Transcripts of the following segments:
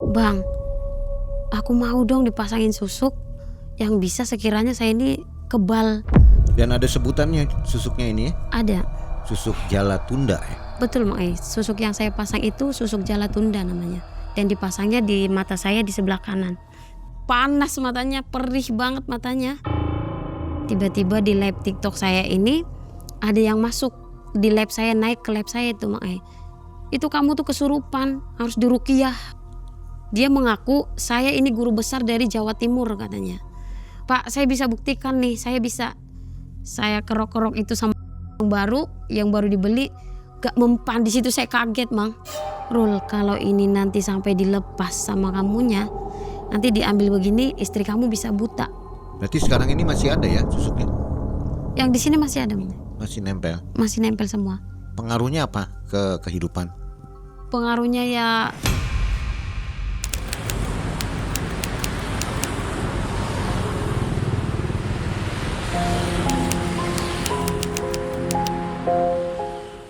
Bang, aku mau dong dipasangin susuk yang bisa sekiranya saya ini kebal. Dan ada sebutannya susuknya ini ya? Ada. Susuk jala tunda ya? Betul Mang Ei, susuk yang saya pasang itu susuk jala tunda namanya. Dan dipasangnya di mata saya di sebelah kanan. Panas matanya, perih banget matanya. Tiba-tiba di live TikTok saya ini ada yang masuk di live saya, naik ke live saya itu Mang Ei. Itu kamu tuh kesurupan, harus diruqyah. Dia mengaku saya ini guru besar dari Jawa Timur katanya. Pak, saya bisa buktikan nih, saya bisa. Saya kerok-kerok itu sama yang baru dibeli, gak mempan. Di situ saya kaget Mang. Rul, kalau ini nanti sampai dilepas sama kamunya, nanti diambil begini, istri kamu bisa buta. Berarti sekarang ini masih ada ya susuknya? Yang di sini masih ada Mang. Masih nempel? Masih nempel semua. Pengaruhnya apa ke kehidupan? Pengaruhnya ya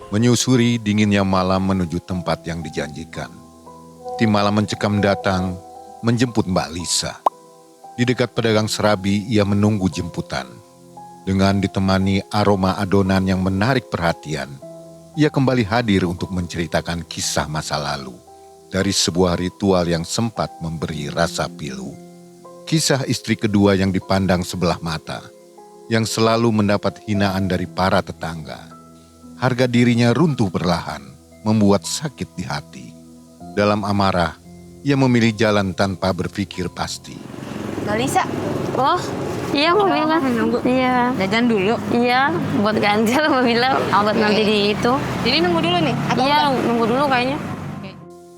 Menyusuri dinginnya malam menuju tempat yang dijanjikan. Tim malam mencekam datang menjemput Mbak Lisa. Di dekat pedagang serabi ia menunggu jemputan. Dengan ditemani aroma adonan yang menarik perhatian, ia kembali hadir untuk menceritakan kisah masa lalu dari sebuah ritual yang sempat memberi rasa pilu. Kisah istri kedua yang dipandang sebelah mata, yang selalu mendapat hinaan dari para tetangga. Harga dirinya runtuh perlahan, membuat sakit di hati. Dalam amarah, ia memilih jalan tanpa berpikir pasti. Mbak Lisa, oh iya Mbak Mila. nunggu. Iya. Jajan dulu. Iya, buat ganjel Mbak Mila. Buat nanti di itu. Jadi nunggu dulu nih? Atau Iya, udah? nunggu dulu kayaknya.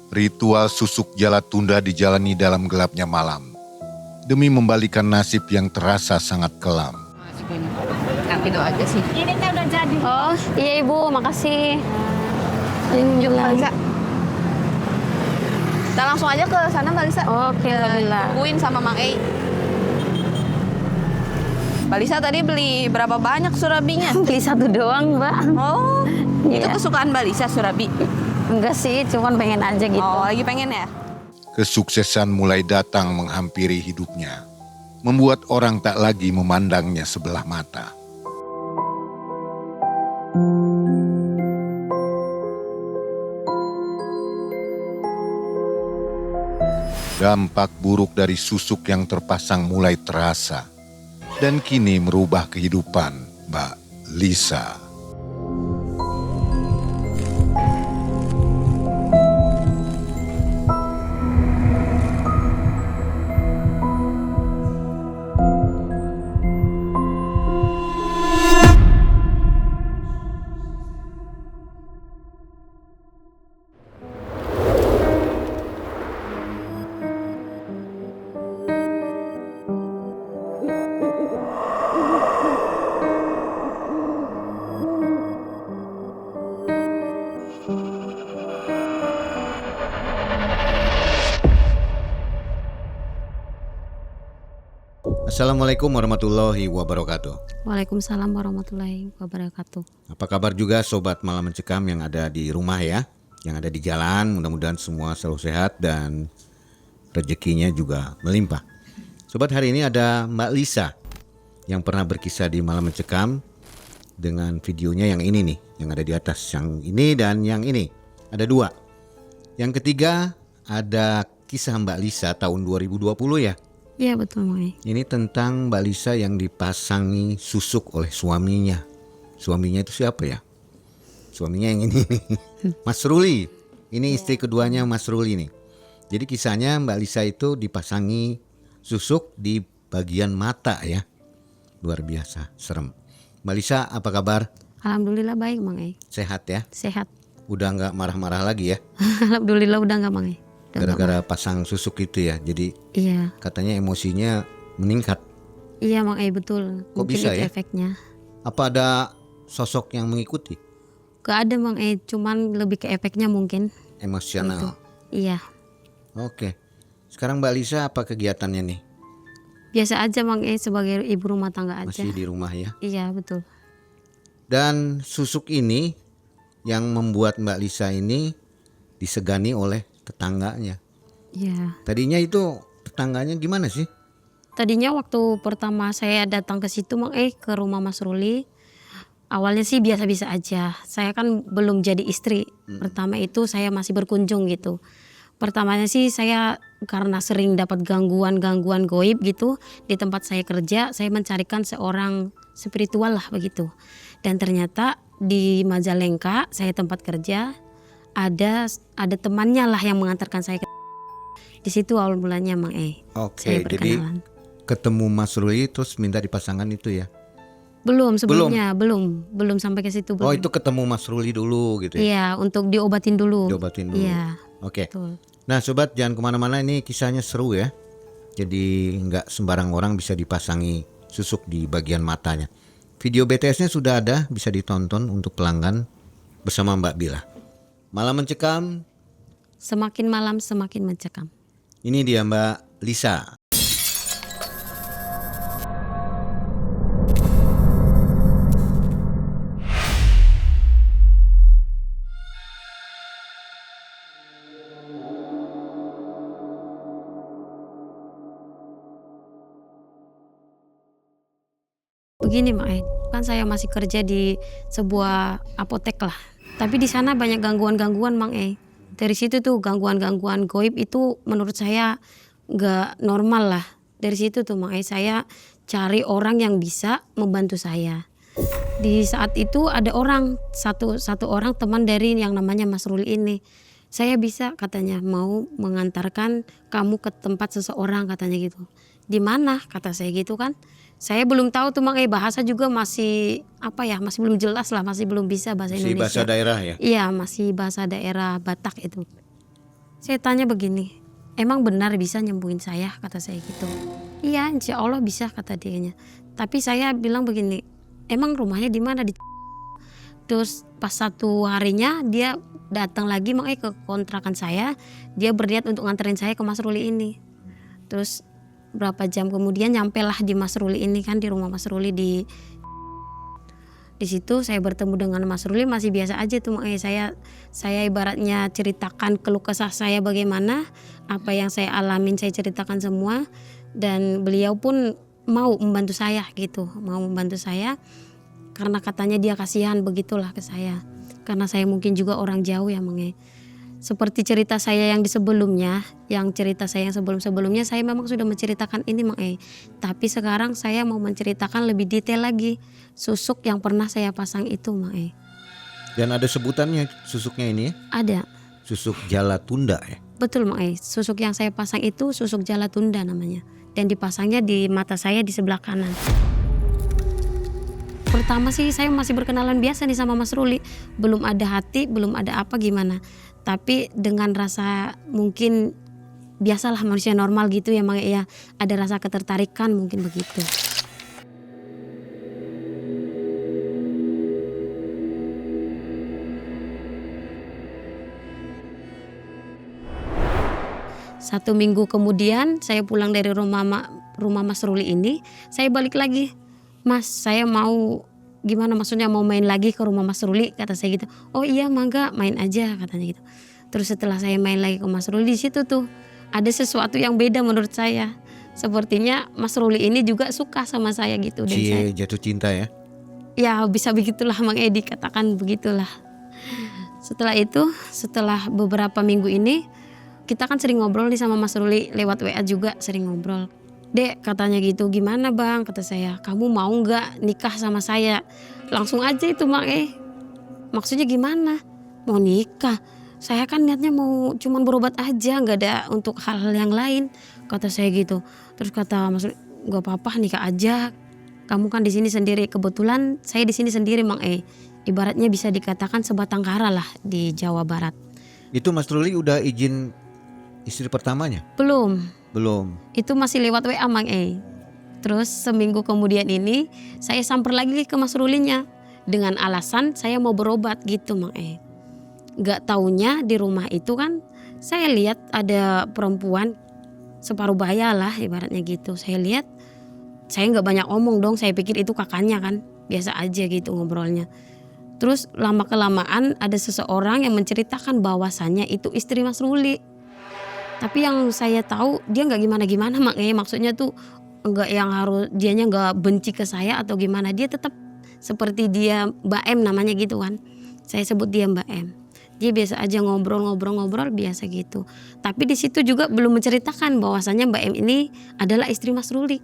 Ritual susuk jala tunda dijalani dalam gelapnya malam, demi membalikan nasib yang terasa sangat kelam. Masih banyak. Nah, itu aja sih. Ini teh udah jadi. Oh iya Ibu, makasih. Ini Yuk, Mbak juga. Lisa. Kita langsung aja ke sana Mbak Lisa. Oke, Mbak Mila. Tungguin sama Mang Ei. Mbak Lisa tadi beli berapa banyak surabinya? Beli satu doang Mbak. Oh, itu Iya. kesukaan Mbak Lisa surabi. Enggak sih, cuman pengen aja gitu. Oh, lagi pengen ya? Kesuksesan mulai datang menghampiri hidupnya, membuat orang tak lagi memandangnya sebelah mata. Dampak buruk dari susuk yang terpasang mulai terasa, dan kini merubah kehidupan Mbak Lisa. Assalamualaikum warahmatullahi wabarakatuh. Waalaikumsalam warahmatullahi wabarakatuh. Apa kabar juga sobat malam mencekam yang ada di rumah ya, yang ada di jalan. Mudah-mudahan semua selalu sehat dan rezekinya juga melimpah. Sobat, hari ini ada Mbak Lisa yang pernah berkisah di malam mencekam dengan videonya yang ini nih, yang ada di atas, yang ini dan yang ini. Ada dua. Yang ketiga ada kisah Mbak Lisa tahun 2020 ya. Iya betul Mang Ei. Ini tentang Mbak Lisa yang dipasangi susuk oleh suaminya. Suaminya itu siapa ya? Suaminya yang ini nih. Mas Ruli. Ini istri keduanya Mas Ruli nih. Jadi kisahnya Mbak Lisa itu dipasangi susuk di bagian mata ya. Luar biasa, serem. Mbak Lisa, apa kabar? Alhamdulillah baik Mang Ei. Sehat ya? Sehat. Udah gak marah-marah lagi ya? Alhamdulillah udah enggak Mang Ei. Udah nggak Gara-gara pasang susuk itu ya. Jadi Iya. katanya emosinya meningkat. Iya Mang Ei betul. Kok Mungkin bisa itu ya? efeknya. Apa ada sosok yang mengikuti? Gak ada Mang Ei, cuman lebih ke efeknya mungkin. Emosional. Iya. Oke. Sekarang Mbak Lisa apa kegiatannya nih? Biasa aja Mang Ei sebagai ibu rumah tangga aja. Masih di rumah ya. Iya betul. Dan susuk ini yang membuat Mbak Lisa ini disegani oleh tetangganya. Ya. Tadinya itu tetangganya gimana sih? Tadinya waktu pertama saya datang ke situ ke rumah Mas Ruli, awalnya sih biasa-biasa aja. Saya kan belum jadi istri. Pertama itu saya masih berkunjung gitu. Pertamanya sih saya karena sering dapat gangguan-gangguan goib gitu di tempat saya kerja, saya mencarikan seorang spiritual lah begitu. Dan ternyata di Majalengka saya tempat kerja ada temannya lah yang mengantarkan saya ke di situ awal mulanya Oke, saya jadi berkenalan. ketemu Mas Ruli terus minta dipasangkan itu ya? Belum sebelumnya, belum sampai ke situ belum. Oh, itu ketemu Mas Ruli dulu gitu ya? Iya, untuk diobatin dulu. Diobatin dulu. Iya, Oke. betul. Nah sobat, jangan kemana-mana, ini kisahnya seru ya. Jadi nggak sembarang orang bisa dipasangi susuk di bagian matanya. Video BTS-nya sudah ada, bisa ditonton untuk pelanggan bersama Mbak Bila. Malam Mencekam, Semakin malam semakin mencekam. ini dia Mbak Lisa. Begini kan saya masih kerja di sebuah apotek lah. Tapi di sana banyak gangguan-gangguan Dari situ tuh gangguan-gangguan goib itu menurut saya nggak normal lah. Dari situ tuh saya cari orang yang bisa membantu saya. Di saat itu ada satu orang teman dari yang namanya Mas Ruli ini. Saya bisa katanya mau mengantarkan kamu ke tempat seseorang katanya gitu. Di mana kata saya gitu kan. Saya belum tahu tuh bahasa juga masih masih belum jelas lah, masih belum bisa bahasa Masih Indonesia. bahasa daerah ya? Iya, masih bahasa daerah Batak itu. Saya tanya begini, emang benar bisa nyembuhin saya kata saya gitu. Iya, insya Allah bisa kata dianya. Tapi saya bilang begini, emang rumahnya di mana? Terus pas satu harinya dia datang lagi ke kontrakan saya, dia berniat untuk nganterin saya ke Mas Ruli ini. Terus berapa jam kemudian nyampelah di Mas Ruli ini kan, di rumah Mas Ruli di situ saya bertemu dengan Mas Ruli, masih biasa aja tuh saya ibaratnya ceritakan keluh kesah saya bagaimana, apa yang saya alamin saya ceritakan semua, dan beliau pun mau membantu saya karena katanya dia kasihan begitulah ke saya, karena saya mungkin juga orang jauh ya Seperti cerita saya yang sebelumnya saya memang sudah menceritakan ini Tapi sekarang saya mau menceritakan lebih detail lagi susuk yang pernah saya pasang itu Dan ada sebutannya susuknya ini ya? Ada. Susuk Jala Tunda ya? Betul susuk yang saya pasang itu susuk Jala Tunda namanya. Dan dipasangnya di mata saya di sebelah kanan. Pertama sih saya masih berkenalan biasa nih sama Mas Ruli, belum ada hati, belum ada apa gimana. Tapi dengan rasa mungkin biasalah manusia normal gitu ya ada rasa ketertarikan mungkin begitu. Satu minggu kemudian saya pulang dari rumah Mas Ruli ini, saya balik lagi. Mas, saya mau gimana, maksudnya mau main lagi ke rumah Mas Ruli kata saya gitu. Oh iya mangga, main aja katanya gitu. Terus setelah saya main lagi ke Mas Ruli, di situ tuh ada sesuatu yang beda menurut saya. Sepertinya Mas Ruli ini juga suka sama saya gitu. Dan saya jatuh cinta ya? Ya bisa begitulah dikatakan begitulah. Setelah itu, setelah beberapa minggu ini kita kan sering ngobrol nih sama Mas Ruli lewat WA juga sering ngobrol. Dek katanya gitu, gimana bang kata saya, kamu mau gak nikah sama saya? Langsung aja itu maksudnya gimana? Mau nikah? Saya kan niatnya mau cuman berobat aja, gak ada untuk hal-hal yang lain kata saya gitu. Terus kata Mas Ruli, gak apa-apa nikah aja, kamu kan di sini sendiri, kebetulan saya di sini sendiri ibaratnya bisa dikatakan sebatang kara lah di Jawa Barat. Itu Mas Ruli udah izin istri pertamanya? Belum. Itu masih lewat WA Terus seminggu kemudian ini saya samper lagi ke Mas Rulinya dengan alasan saya mau berobat gitu Gak taunya di rumah itu kan saya lihat ada perempuan separuh baya lah ibaratnya gitu. Saya lihat, saya gak banyak omong dong, saya pikir itu kakaknya kan, biasa aja gitu ngobrolnya. Terus lama kelamaan ada seseorang yang menceritakan bahwasannya itu istri Mas Ruli. Tapi yang saya tahu dia nggak gimana-gimana maksudnya tuh nggak yang harus dianya nggak benci ke saya atau gimana, dia tetap seperti dia Mbak M namanya gitu kan. Saya sebut dia Mbak M. Dia biasa aja ngobrol biasa gitu. Tapi di situ juga belum menceritakan bahwasannya Mbak M ini adalah istri Mas Ruli.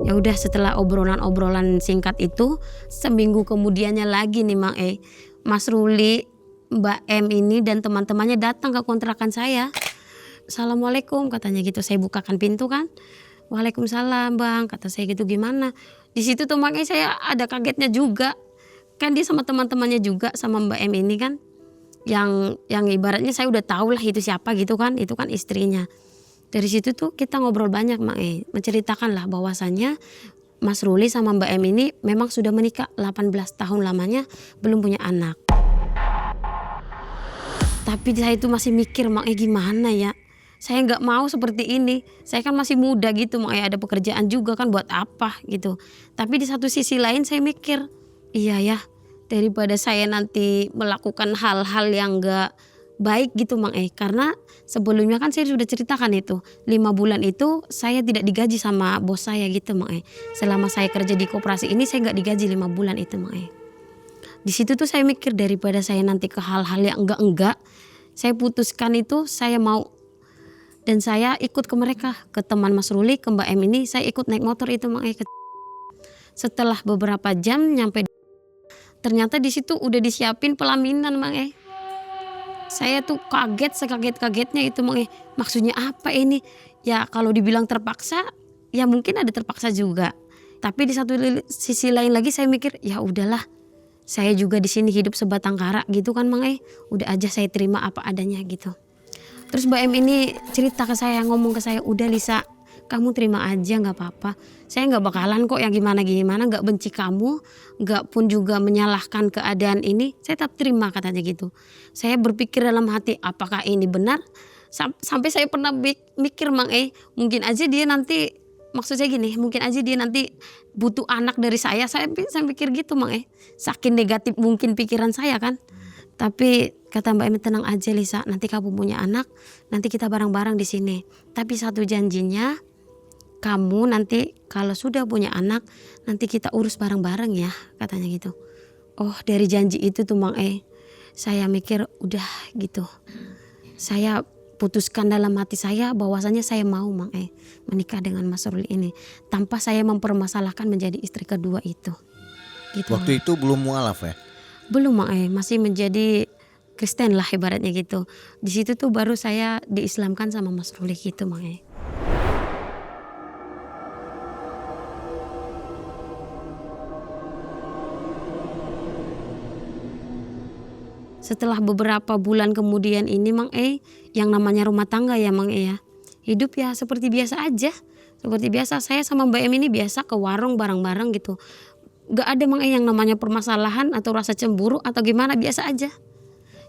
Ya udah, setelah obrolan singkat itu, seminggu kemudiannya lagi nih Mas Ruli, Mbak M ini dan teman-temannya datang ke kontrakan saya. Assalamualaikum katanya gitu, saya bukakan pintu kan. Waalaikumsalam Bang, kata saya gitu. Gimana? Di situ tuh makanya saya ada kagetnya juga. Kan dia sama teman-temannya juga sama Mbak M ini kan. Yang ibaratnya saya udah tahu lah itu siapa gitu kan, itu kan istrinya. Dari situ tuh kita ngobrol banyak menceritakan lah bahwasannya Mas Ruli sama Mbak M ini memang sudah menikah 18 tahun lamanya, belum punya anak. Tapi saya itu masih mikir gimana ya, saya nggak mau seperti ini, saya kan masih muda gitu ada pekerjaan juga kan, buat apa gitu. Tapi di satu sisi lain saya mikir, iya ya, daripada saya nanti melakukan hal-hal yang nggak baik gitu karena sebelumnya kan saya sudah ceritakan itu 5 bulan itu saya tidak digaji sama bos saya gitu selama saya kerja di koperasi ini saya nggak digaji 5 bulan itu Di situ tuh saya mikir daripada saya nanti ke hal-hal yang enggak, saya putuskan itu saya mau, dan saya ikut ke mereka, ke teman Mas Ruli, ke Mbak M ini, saya ikut naik motor itu Setelah beberapa jam nyampe, ternyata di situ udah disiapin pelaminan Saya tuh sekaget-kagetnya itu maksudnya apa ini? Ya kalau dibilang terpaksa, ya mungkin ada terpaksa juga. Tapi di satu sisi lain lagi saya mikir, ya udahlah, saya juga di sini hidup sebatang kara gitu kan udah aja saya terima apa adanya gitu. Terus Mbak M ini cerita ke saya, ngomong ke saya, udah Lisa, kamu terima aja nggak apa-apa. Saya nggak bakalan kok yang gimana-gimana, nggak benci kamu, nggak pun juga menyalahkan keadaan ini. Saya tetap terima katanya gitu. Saya berpikir dalam hati, apakah ini benar? Sampai saya pernah mikir mungkin aja dia nanti, maksud saya gini, mungkin aja dia nanti butuh anak dari saya. Saya pikir gitu saking negatif mungkin pikiran saya kan. Tapi kata Mbak Emi, tenang aja Lisa, nanti kamu punya anak, nanti kita bareng-bareng di sini. Tapi satu janjinya, kamu nanti kalau sudah punya anak, nanti kita urus bareng-bareng ya, katanya gitu. Oh, dari janji itu tuh saya mikir udah gitu. Saya putuskan dalam hati saya bahwasanya saya mau menikah dengan Mas Ruli ini, tanpa saya mempermasalahkan menjadi istri kedua itu. Gitu. Waktu itu belum mualaf ya? Belum masih menjadi Kristen lah ibaratnya gitu. Di situ tuh baru saya diislamkan sama Mas Ruli gitu Setelah beberapa bulan kemudian ini yang namanya rumah tangga ya ya. Hidup ya seperti biasa aja. Seperti biasa, saya sama Mbak Em ini biasa ke warung bareng-bareng gitu. Gak ada yang namanya permasalahan atau rasa cemburu atau gimana, biasa aja.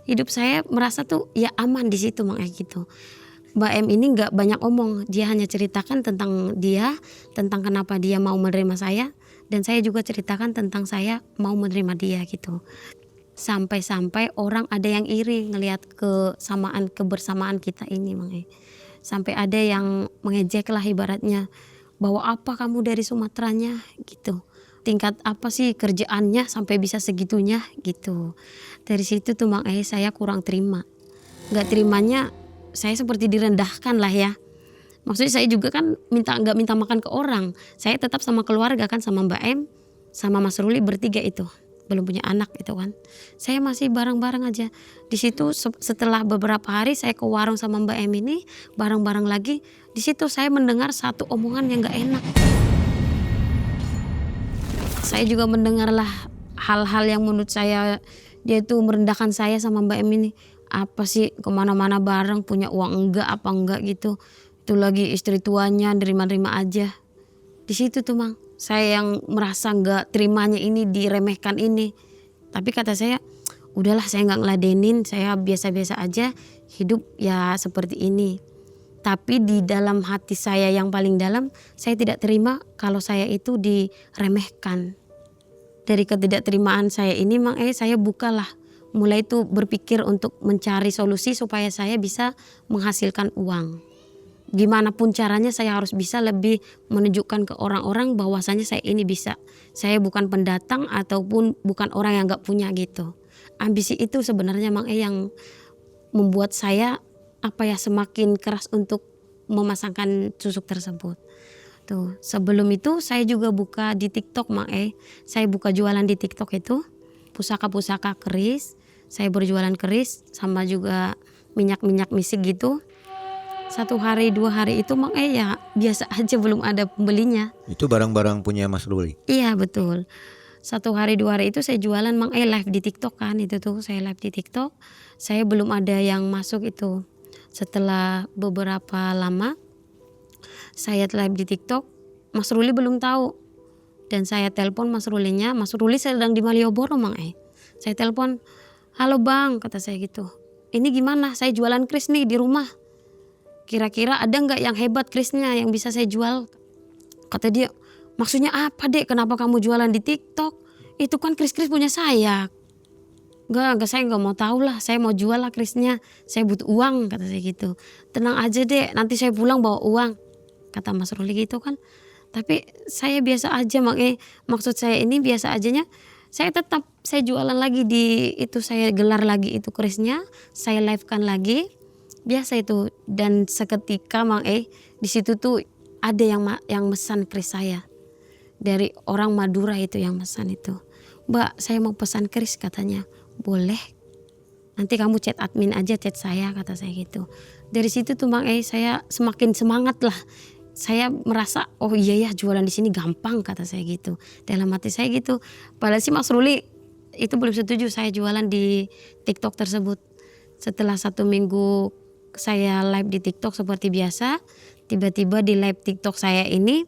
Hidup saya merasa tuh ya aman di situ gitu. Mbak M ini gak banyak omong, dia hanya ceritakan tentang dia, tentang kenapa dia mau menerima saya, dan saya juga ceritakan tentang saya mau menerima dia gitu. Sampai-sampai orang ada yang iri ngelihat kebersamaan kita ini Sampai ada yang mengejek lah ibaratnya, bahwa apa kamu dari Sumateranya gitu. Tingkat apa sih kerjaannya sampai bisa segitunya gitu. Dari situ tuh saya kurang terima. Gak terimanya saya seperti direndahkan lah ya. Maksudnya saya juga kan gak minta makan ke orang. Saya tetap sama keluarga kan, sama Mbak M, sama Mas Ruli bertiga itu. Belum punya anak itu kan. Saya masih bareng-bareng aja. Di situ setelah beberapa hari saya ke warung sama Mbak M ini bareng-bareng lagi. Di situ saya mendengar satu omongan yang gak enak. Saya juga mendengarlah hal-hal yang menurut saya dia tuh merendahkan saya sama Mbak M ini. Apa sih kemana-mana bareng, punya uang apa enggak gitu. Itu lagi istri tuanya nerima-nerima aja. Di situ tuh saya yang merasa nggak terimanya ini, diremehkan ini. Tapi kata saya, udahlah saya nggak ngeladenin, saya biasa-biasa aja hidup ya seperti ini. Tapi di dalam hati saya yang paling dalam, saya tidak terima kalau saya itu diremehkan. Dari ketidakterimaan saya ini saya bukalah, mulai itu berpikir untuk mencari solusi supaya saya bisa menghasilkan uang. Gimana pun caranya saya harus bisa lebih menunjukkan ke orang-orang bahwasanya saya ini bisa. Saya bukan pendatang ataupun bukan orang yang gak punya gitu. Ambisi itu sebenarnya yang membuat saya semakin keras untuk memasangkan susuk tersebut. Tuh, sebelum itu saya juga buka di TikTok saya buka jualan di TikTok itu pusaka-pusaka keris. Saya berjualan keris sama juga minyak-minyak misik gitu. 1 hari 2 hari itu ya biasa aja, belum ada pembelinya. Itu barang-barang punya Mas Ruli? Iya betul. 1 hari 2 hari itu saya jualan live di TikTok kan, itu tuh saya live di TikTok. Saya belum ada yang masuk itu. Setelah beberapa lama saya live di TikTok, Mas Ruli belum tahu. Dan saya telepon Mas Rulinya, Mas Ruli sedang di Malioboro Saya telepon, "Halo Bang," kata saya gitu. "Ini gimana? Saya jualan kris nih di rumah. Kira-kira ada nggak yang hebat krisnya yang bisa saya jual?" Kata dia, "Maksudnya apa Dek? Kenapa kamu jualan di TikTok? Itu kan kris-kris punya saya." Enggak, saya nggak mau tahu lah. Saya mau jual lah krisnya. Saya butuh uang, kata saya gitu. "Tenang aja Dek, nanti saya pulang bawa uang," kata Mas Ruli gitu kan. Tapi saya biasa aja maksud saya ini biasa ajanya. Saya jualan lagi di itu, saya gelar lagi itu kerisnya, saya live-kan lagi. Biasa itu, dan seketika di situ tuh ada yang mesan keris saya. Dari orang Madura itu yang mesan itu. "Mbak, saya mau pesan keris," katanya. "Boleh. Nanti kamu chat admin aja, chat saya," kata saya gitu. Dari situ tuh saya semakin semangat lah. Saya merasa, oh iya ya jualan di sini gampang, kata saya gitu. Dalam hati saya gitu. Padahal sih Mas Ruli itu belum setuju saya jualan di TikTok tersebut. Setelah 1 minggu saya live di TikTok seperti biasa, tiba-tiba di live TikTok saya ini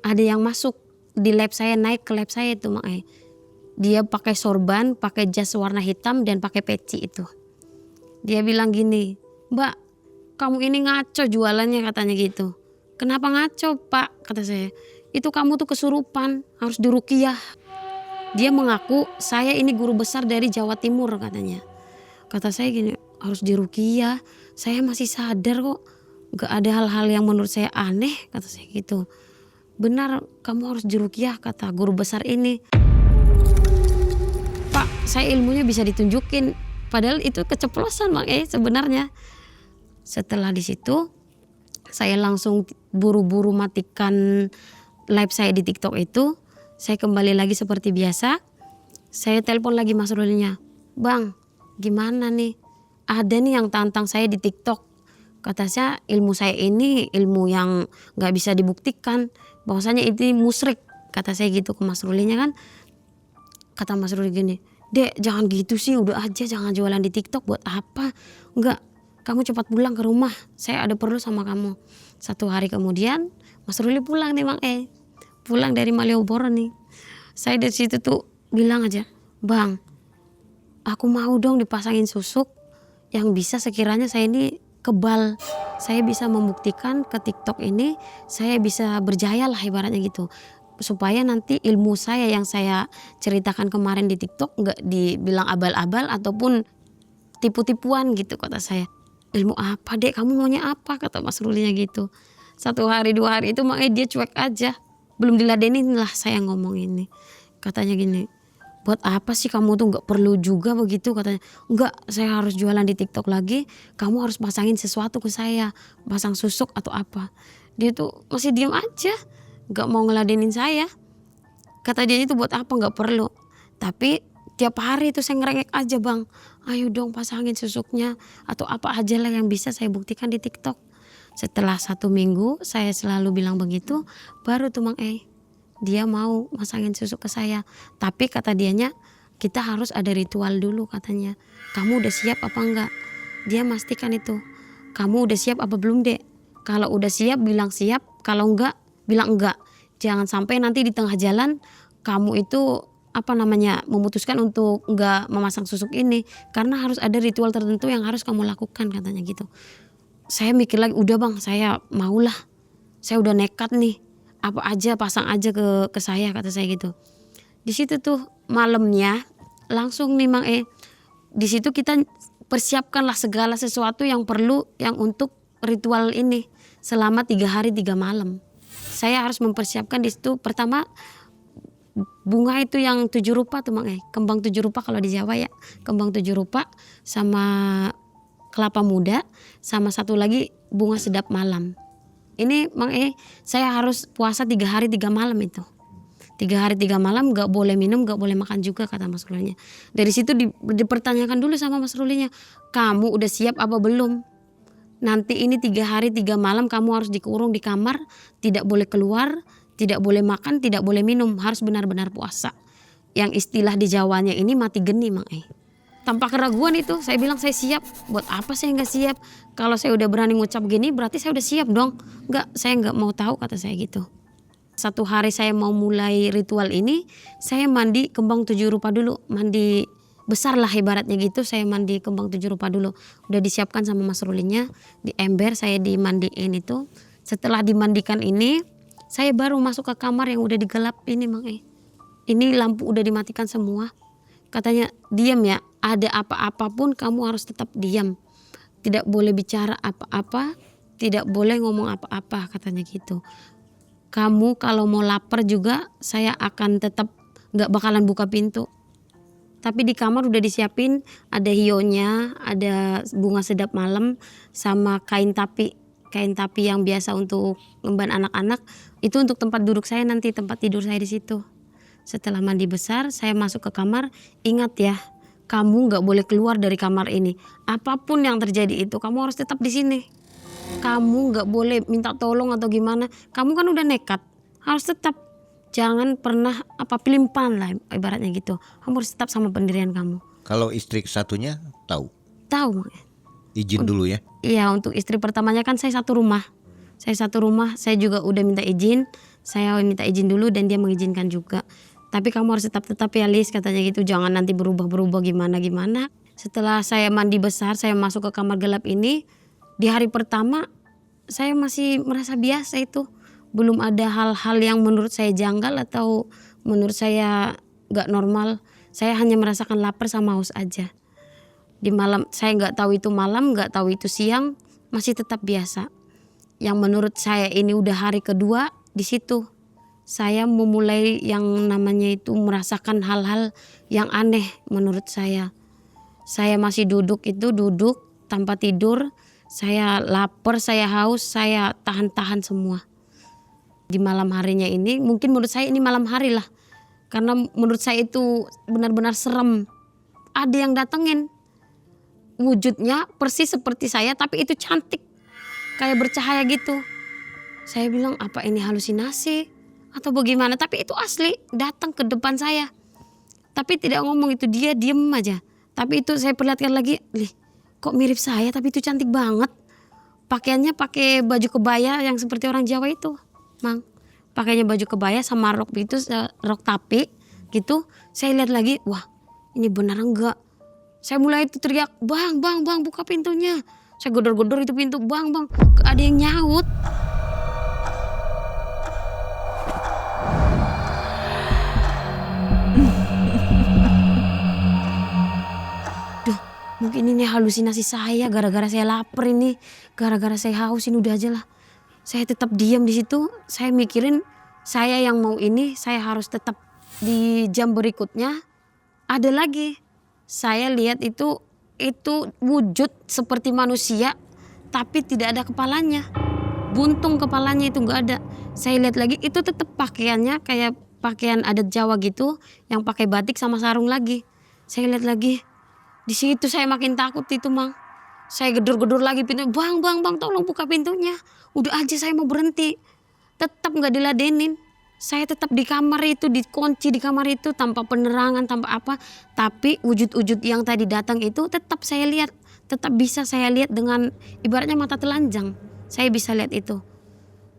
ada yang masuk di live saya, naik ke live saya itu Dia pakai sorban, pakai jas warna hitam dan pakai peci itu. Dia bilang gini, "Mbak, kamu ini ngaco jualannya," katanya gitu. "Kenapa ngaco Pak?" kata saya. "Itu kamu tuh kesurupan, harus diruqyah." Dia mengaku saya ini guru besar dari Jawa Timur katanya. Kata saya gini, "Harus diruqyah, saya masih sadar kok. Gak ada hal-hal yang menurut saya aneh," kata saya gitu. "Benar, kamu harus diruqyah," kata guru besar ini. "Pak, saya ilmunya bisa ditunjukin." Padahal itu keceplosan sebenarnya. Setelah di situ saya langsung buru-buru matikan live saya di TikTok itu. Saya kembali lagi seperti biasa. Saya telepon lagi Mas Rulinya, "Bang, gimana nih? Ada nih yang tantang saya di TikTok. Kata saya ilmu saya ini ilmu yang gak bisa dibuktikan. Bahwasanya itu musyrik," kata saya gitu ke Mas Rulinya kan. Kata Mas Ruli gini, "Dek, jangan gitu sih, udah aja jangan jualan di TikTok, buat apa? Enggak, kamu cepat pulang ke rumah, saya ada perlu sama kamu." 1 hari kemudian Mas Ruli pulang nih pulang dari Malioboro nih. Saya dari situ tuh bilang aja, "Bang, aku mau dong dipasangin susuk yang bisa sekiranya saya ini kebal. Saya bisa membuktikan ke TikTok ini, saya bisa berjaya lah ibaratnya gitu. Supaya nanti ilmu saya yang saya ceritakan kemarin di TikTok nggak dibilang abal-abal ataupun tipu-tipuan gitu," kata saya. "Ilmu apa Dek, kamu maunya apa?" kata Mas Rulinya gitu. 1 hari 2 hari itu dia cuek aja. Belum diladenin lah saya ngomong ini. Katanya gini, "Buat apa sih kamu tuh, gak perlu juga begitu," katanya. "Enggak, saya harus jualan di TikTok lagi, kamu harus pasangin sesuatu ke saya, pasang susuk atau apa." Dia tuh masih diem aja, gak mau ngeladenin saya. Kata dia itu buat apa, gak perlu. Tapi tiap hari itu saya ngerengek aja, "Bang, ayo dong pasangin susuknya atau apa aja lah yang bisa saya buktikan di TikTok." Setelah 1 minggu saya selalu bilang begitu, baru tuh dia mau masangin susuk ke saya. Tapi kata dianya, "Kita harus ada ritual dulu," katanya. "Kamu udah siap apa enggak?" Dia mastikan itu, "Kamu udah siap apa belum Dek? Kalau udah siap bilang siap, kalau enggak bilang enggak. Jangan sampai nanti di tengah jalan kamu itu memutuskan untuk enggak memasang susuk ini, karena harus ada ritual tertentu yang harus kamu lakukan," katanya gitu. saya mikir lagi, udah bang, saya maulah, saya udah nekat nih, apa aja pasang aja ke saya, kata saya gitu. Di situ tuh malamnya langsung nih Mang di situ kita persiapkanlah segala sesuatu yang perlu yang untuk ritual ini selama 3 hari 3 malam. Saya harus mempersiapkan di situ pertama bunga itu yang 7 rupa tuh Mang kembang 7 rupa kalau di Jawa ya, kembang 7 rupa sama kelapa muda sama satu lagi bunga sedap malam. Ini Mang saya harus puasa 3 hari 3 malam itu. 3 hari 3 malam gak boleh minum, gak boleh makan juga kata Mas Rulinya. Dari situ dipertanyakan dulu sama Mas Rulinya, kamu udah siap apa belum? Nanti ini 3 hari 3 malam kamu harus dikurung di kamar, tidak boleh keluar, tidak boleh makan, tidak boleh minum, harus benar-benar puasa. Yang istilah di Jawanya ini mati geni Mang Tanpa keraguan itu saya bilang saya siap. Buat apa saya gak siap? Kalau saya udah berani ngucap gini berarti saya udah siap dong. Enggak, saya gak mau tahu kata saya gitu. Satu hari saya mau mulai ritual ini, saya mandi kembang 7 rupa dulu, mandi besar lah ibaratnya gitu, saya mandi kembang 7 rupa dulu. Udah disiapkan sama Mas Rulinya, di ember saya dimandiin itu. Setelah dimandikan ini, saya baru masuk ke kamar yang udah digelap ini Mang Ini lampu udah dimatikan semua. Katanya, diam ya, ada apa-apa pun kamu harus tetap diam. Tidak boleh bicara apa-apa, tidak boleh ngomong apa-apa katanya gitu. Kamu kalau mau lapar juga saya akan tetap gak bakalan buka pintu. Tapi di kamar udah disiapin ada hionya, ada bunga sedap malam sama kain tapi. Kain tapi yang biasa untuk ngemban anak-anak itu untuk tempat duduk saya nanti, tempat tidur saya di situ. Setelah mandi besar saya masuk ke kamar, ingat ya, kamu gak boleh keluar dari kamar ini. Apapun yang terjadi itu kamu harus tetap di sini. Kamu gak boleh minta tolong atau gimana. Kamu kan udah nekat, harus tetap. Jangan pernah pelimpan lah ibaratnya gitu. Kamu harus tetap sama pendirian kamu. Kalau istri satunya tahu? Tahu. Izin dulu ya? Iya, untuk istri pertamanya kan saya satu rumah. Saya juga udah minta izin. Saya minta izin dulu dan dia mengizinkan juga. Tapi kamu harus tetap ya Lis katanya gitu. Jangan nanti berubah gimana. Setelah saya mandi besar, saya masuk ke kamar gelap ini. Di hari pertama saya masih merasa biasa itu. Belum ada hal-hal yang menurut saya janggal atau menurut saya gak normal. Saya hanya merasakan lapar sama haus aja. Di malam saya gak tahu itu malam, gak tahu itu siang, masih tetap biasa. Yang menurut saya ini udah hari kedua, di situ saya memulai yang namanya itu merasakan hal-hal yang aneh menurut saya. Saya masih duduk tanpa tidur. Saya lapar, saya haus, saya tahan-tahan semua. Di malam harinya ini, mungkin menurut saya ini malam hari lah. Karena menurut saya itu benar-benar serem. Ada yang datengin. Wujudnya persis seperti saya, tapi itu cantik. Kayak bercahaya gitu. Saya bilang, apa ini halusinasi? Atau bagaimana? Tapi itu asli, datang ke depan saya. Tapi tidak ngomong itu, dia diem aja. Tapi itu saya perlihatkan lagi, kok mirip saya tapi itu cantik banget. Pakaiannya pakai baju kebaya yang seperti orang Jawa itu, Mang. Pakainya baju kebaya sama rok itu, rok tapi gitu. Saya lihat lagi, wah ini benar enggak. Saya mulai itu teriak, bang buka pintunya. Saya gedor-gedor itu pintu, bang ada yang nyaut. Mungkin ini halusinasi saya, gara-gara saya lapar ini, gara-gara saya haus ini, udah aja lah. Saya tetap diam di situ, saya mikirin saya yang mau ini, saya harus tetap. Di jam berikutnya ada lagi. Saya lihat itu wujud seperti manusia tapi tidak ada kepalanya. Buntung kepalanya itu gak ada. Saya lihat lagi itu tetap pakaiannya kayak pakaian adat Jawa gitu, yang pakai batik sama sarung lagi. Saya lihat lagi. Di situ saya makin takut itu, Mang. Saya gedor-gedor lagi pintu. Bang, tolong buka pintunya. Udah aja saya mau berhenti. Tetap gak diladenin. Saya tetap di kamar itu, dikunci di kamar itu tanpa penerangan, tanpa apa. Tapi wujud-wujud yang tadi datang itu tetap saya lihat. Tetap bisa saya lihat dengan ibaratnya mata telanjang. Saya bisa lihat itu.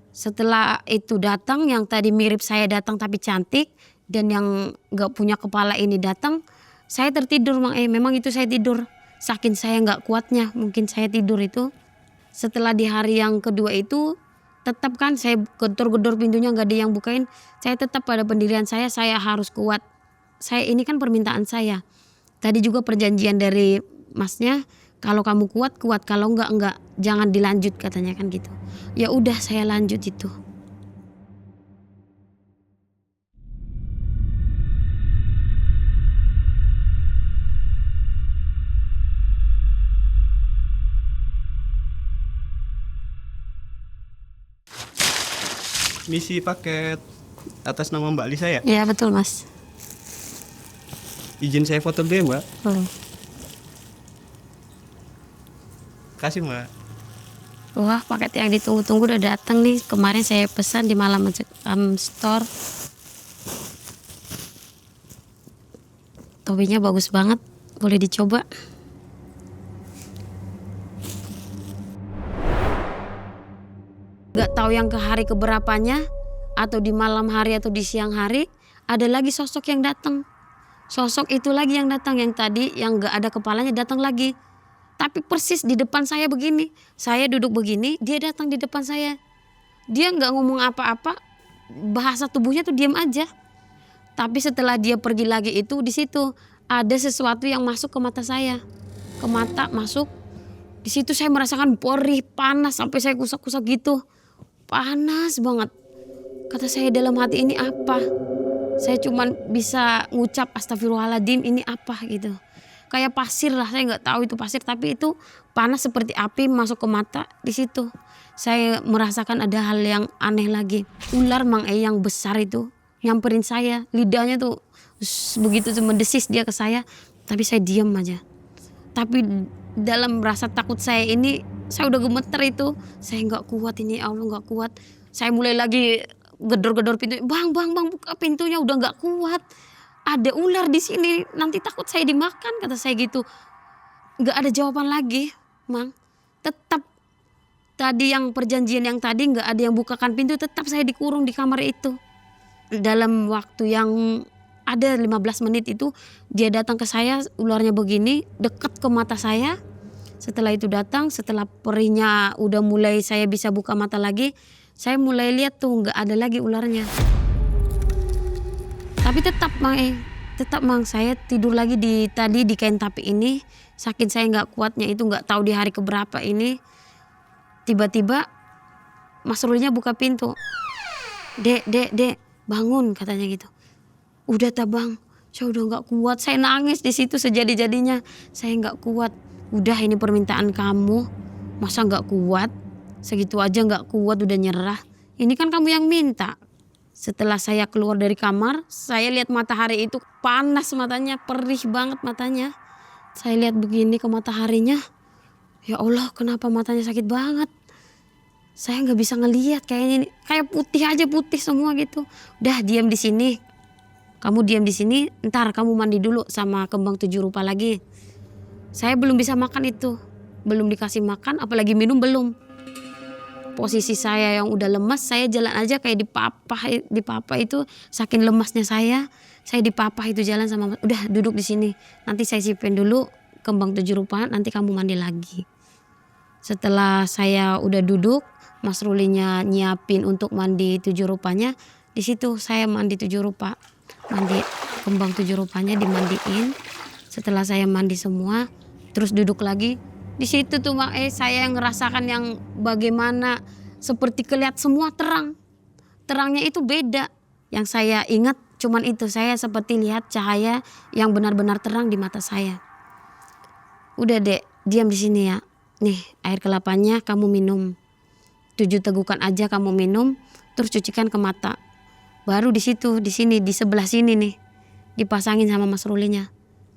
Setelah itu datang, yang tadi mirip saya datang tapi cantik. Dan yang gak punya kepala ini datang. Saya tertidur, Mang. Memang itu saya tidur. Saking saya gak kuatnya, mungkin saya tidur itu. Setelah di hari yang kedua itu tetap kan saya gedor-gedor pintunya nggak ada yang bukain. Saya tetap pada pendirian saya harus kuat. Saya ini kan permintaan saya. Tadi juga perjanjian dari masnya, kalau kamu kuat kuat, kalau enggak jangan dilanjut katanya kan gitu. Ya udah saya lanjut itu. Misi paket atas nama Mbak Lisa ya? Ya betul Mas. Izin saya foto dulu ya Mbak. Boleh. Kasih Mbak. Wah, paket yang ditunggu-tunggu udah datang nih. Kemarin saya pesan di Malam Store. Topinya bagus banget, boleh dicoba. Gak tahu yang ke hari keberapanya, atau di malam hari atau di siang hari, ada lagi sosok yang datang. Sosok itu lagi yang datang, yang tadi yang gak ada kepalanya datang lagi. Tapi persis di depan saya begini. Saya duduk begini, dia datang di depan saya. Dia gak ngomong apa-apa, bahasa tubuhnya tuh diam aja. Tapi setelah dia pergi lagi itu, di situ ada sesuatu yang masuk ke mata saya. Ke mata masuk. Di situ saya merasakan perih, panas sampai saya kusak-kusak gitu. Panas banget. Kata saya dalam hati, ini apa? Saya cuman bisa ngucap astagfirullahaladzim, ini apa gitu. Kayak pasir lah, saya nggak tahu itu pasir, tapi itu panas seperti api masuk ke mata. Di situ saya merasakan ada hal yang aneh lagi. Ular Mang yang besar itu nyamperin saya, lidahnya tuh begitu mendesis dia ke saya, tapi saya diam aja. Tapi dalam rasa takut saya ini, saya udah gemeter itu, saya nggak kuat ini, Allah nggak kuat. Saya mulai lagi gedor-gedor pintu, bang buka pintunya, udah nggak kuat. Ada ular di sini, nanti takut saya dimakan, kata saya gitu. Nggak ada jawaban lagi, Mang. Tetap tadi yang perjanjian yang tadi nggak ada yang bukakan pintu, tetap saya dikurung di kamar itu. Dalam waktu yang ada 15 menit itu dia datang ke saya, ularnya begini dekat ke mata saya. Setelah itu datang, setelah perihnya udah mulai saya bisa buka mata lagi, saya mulai lihat tuh nggak ada lagi ularnya. Tapi tetap Mang, saya tidur lagi tadi di kain tapi ini, saking saya nggak kuatnya itu, nggak tahu di hari keberapa ini, tiba-tiba Mas Rulinya buka pintu. Dek, bangun katanya gitu. Udah tak bang, saya udah nggak kuat, saya nangis di situ sejadi-jadinya, saya nggak kuat. Udah ini permintaan kamu, masa nggak kuat, segitu aja nggak kuat udah nyerah. Ini kan kamu yang minta. Setelah saya keluar dari kamar, saya lihat matahari itu panas matanya, perih banget matanya. Saya lihat begini ke mataharinya, ya Allah kenapa matanya sakit banget. Saya nggak bisa ngelihat kayaknya ini, kayak putih aja, putih semua gitu. Udah diam di sini. Kamu diam di sini, ntar kamu mandi dulu sama kembang 7 rupa lagi. Saya belum bisa makan itu, belum dikasih makan, apalagi minum belum. Posisi saya yang udah lemas, saya jalan aja kayak dipapah itu, saking lemasnya saya dipapah itu jalan sama, udah duduk di sini. Nanti saya siapin dulu kembang 7 rupa, nanti kamu mandi lagi. Setelah saya udah duduk, Mas Rulinya nyiapin untuk mandi 7 rupanya, di situ saya mandi 7 rupa. Mandi kembang 7 rupanya dimandiin. Setelah saya mandi semua, terus duduk lagi. Di situ tuh saya ngerasakan yang bagaimana seperti kelihat semua terang. Terangnya itu beda. Yang saya ingat cuman itu, saya seperti lihat cahaya yang benar-benar terang di mata saya. Udah Dek, diam di sini ya. Nih, air kelapanya kamu minum. 7 tegukan aja kamu minum, terus cucikan ke mata. Baru di situ, di sini, di sebelah sini nih, dipasangin sama Mas Rulinya.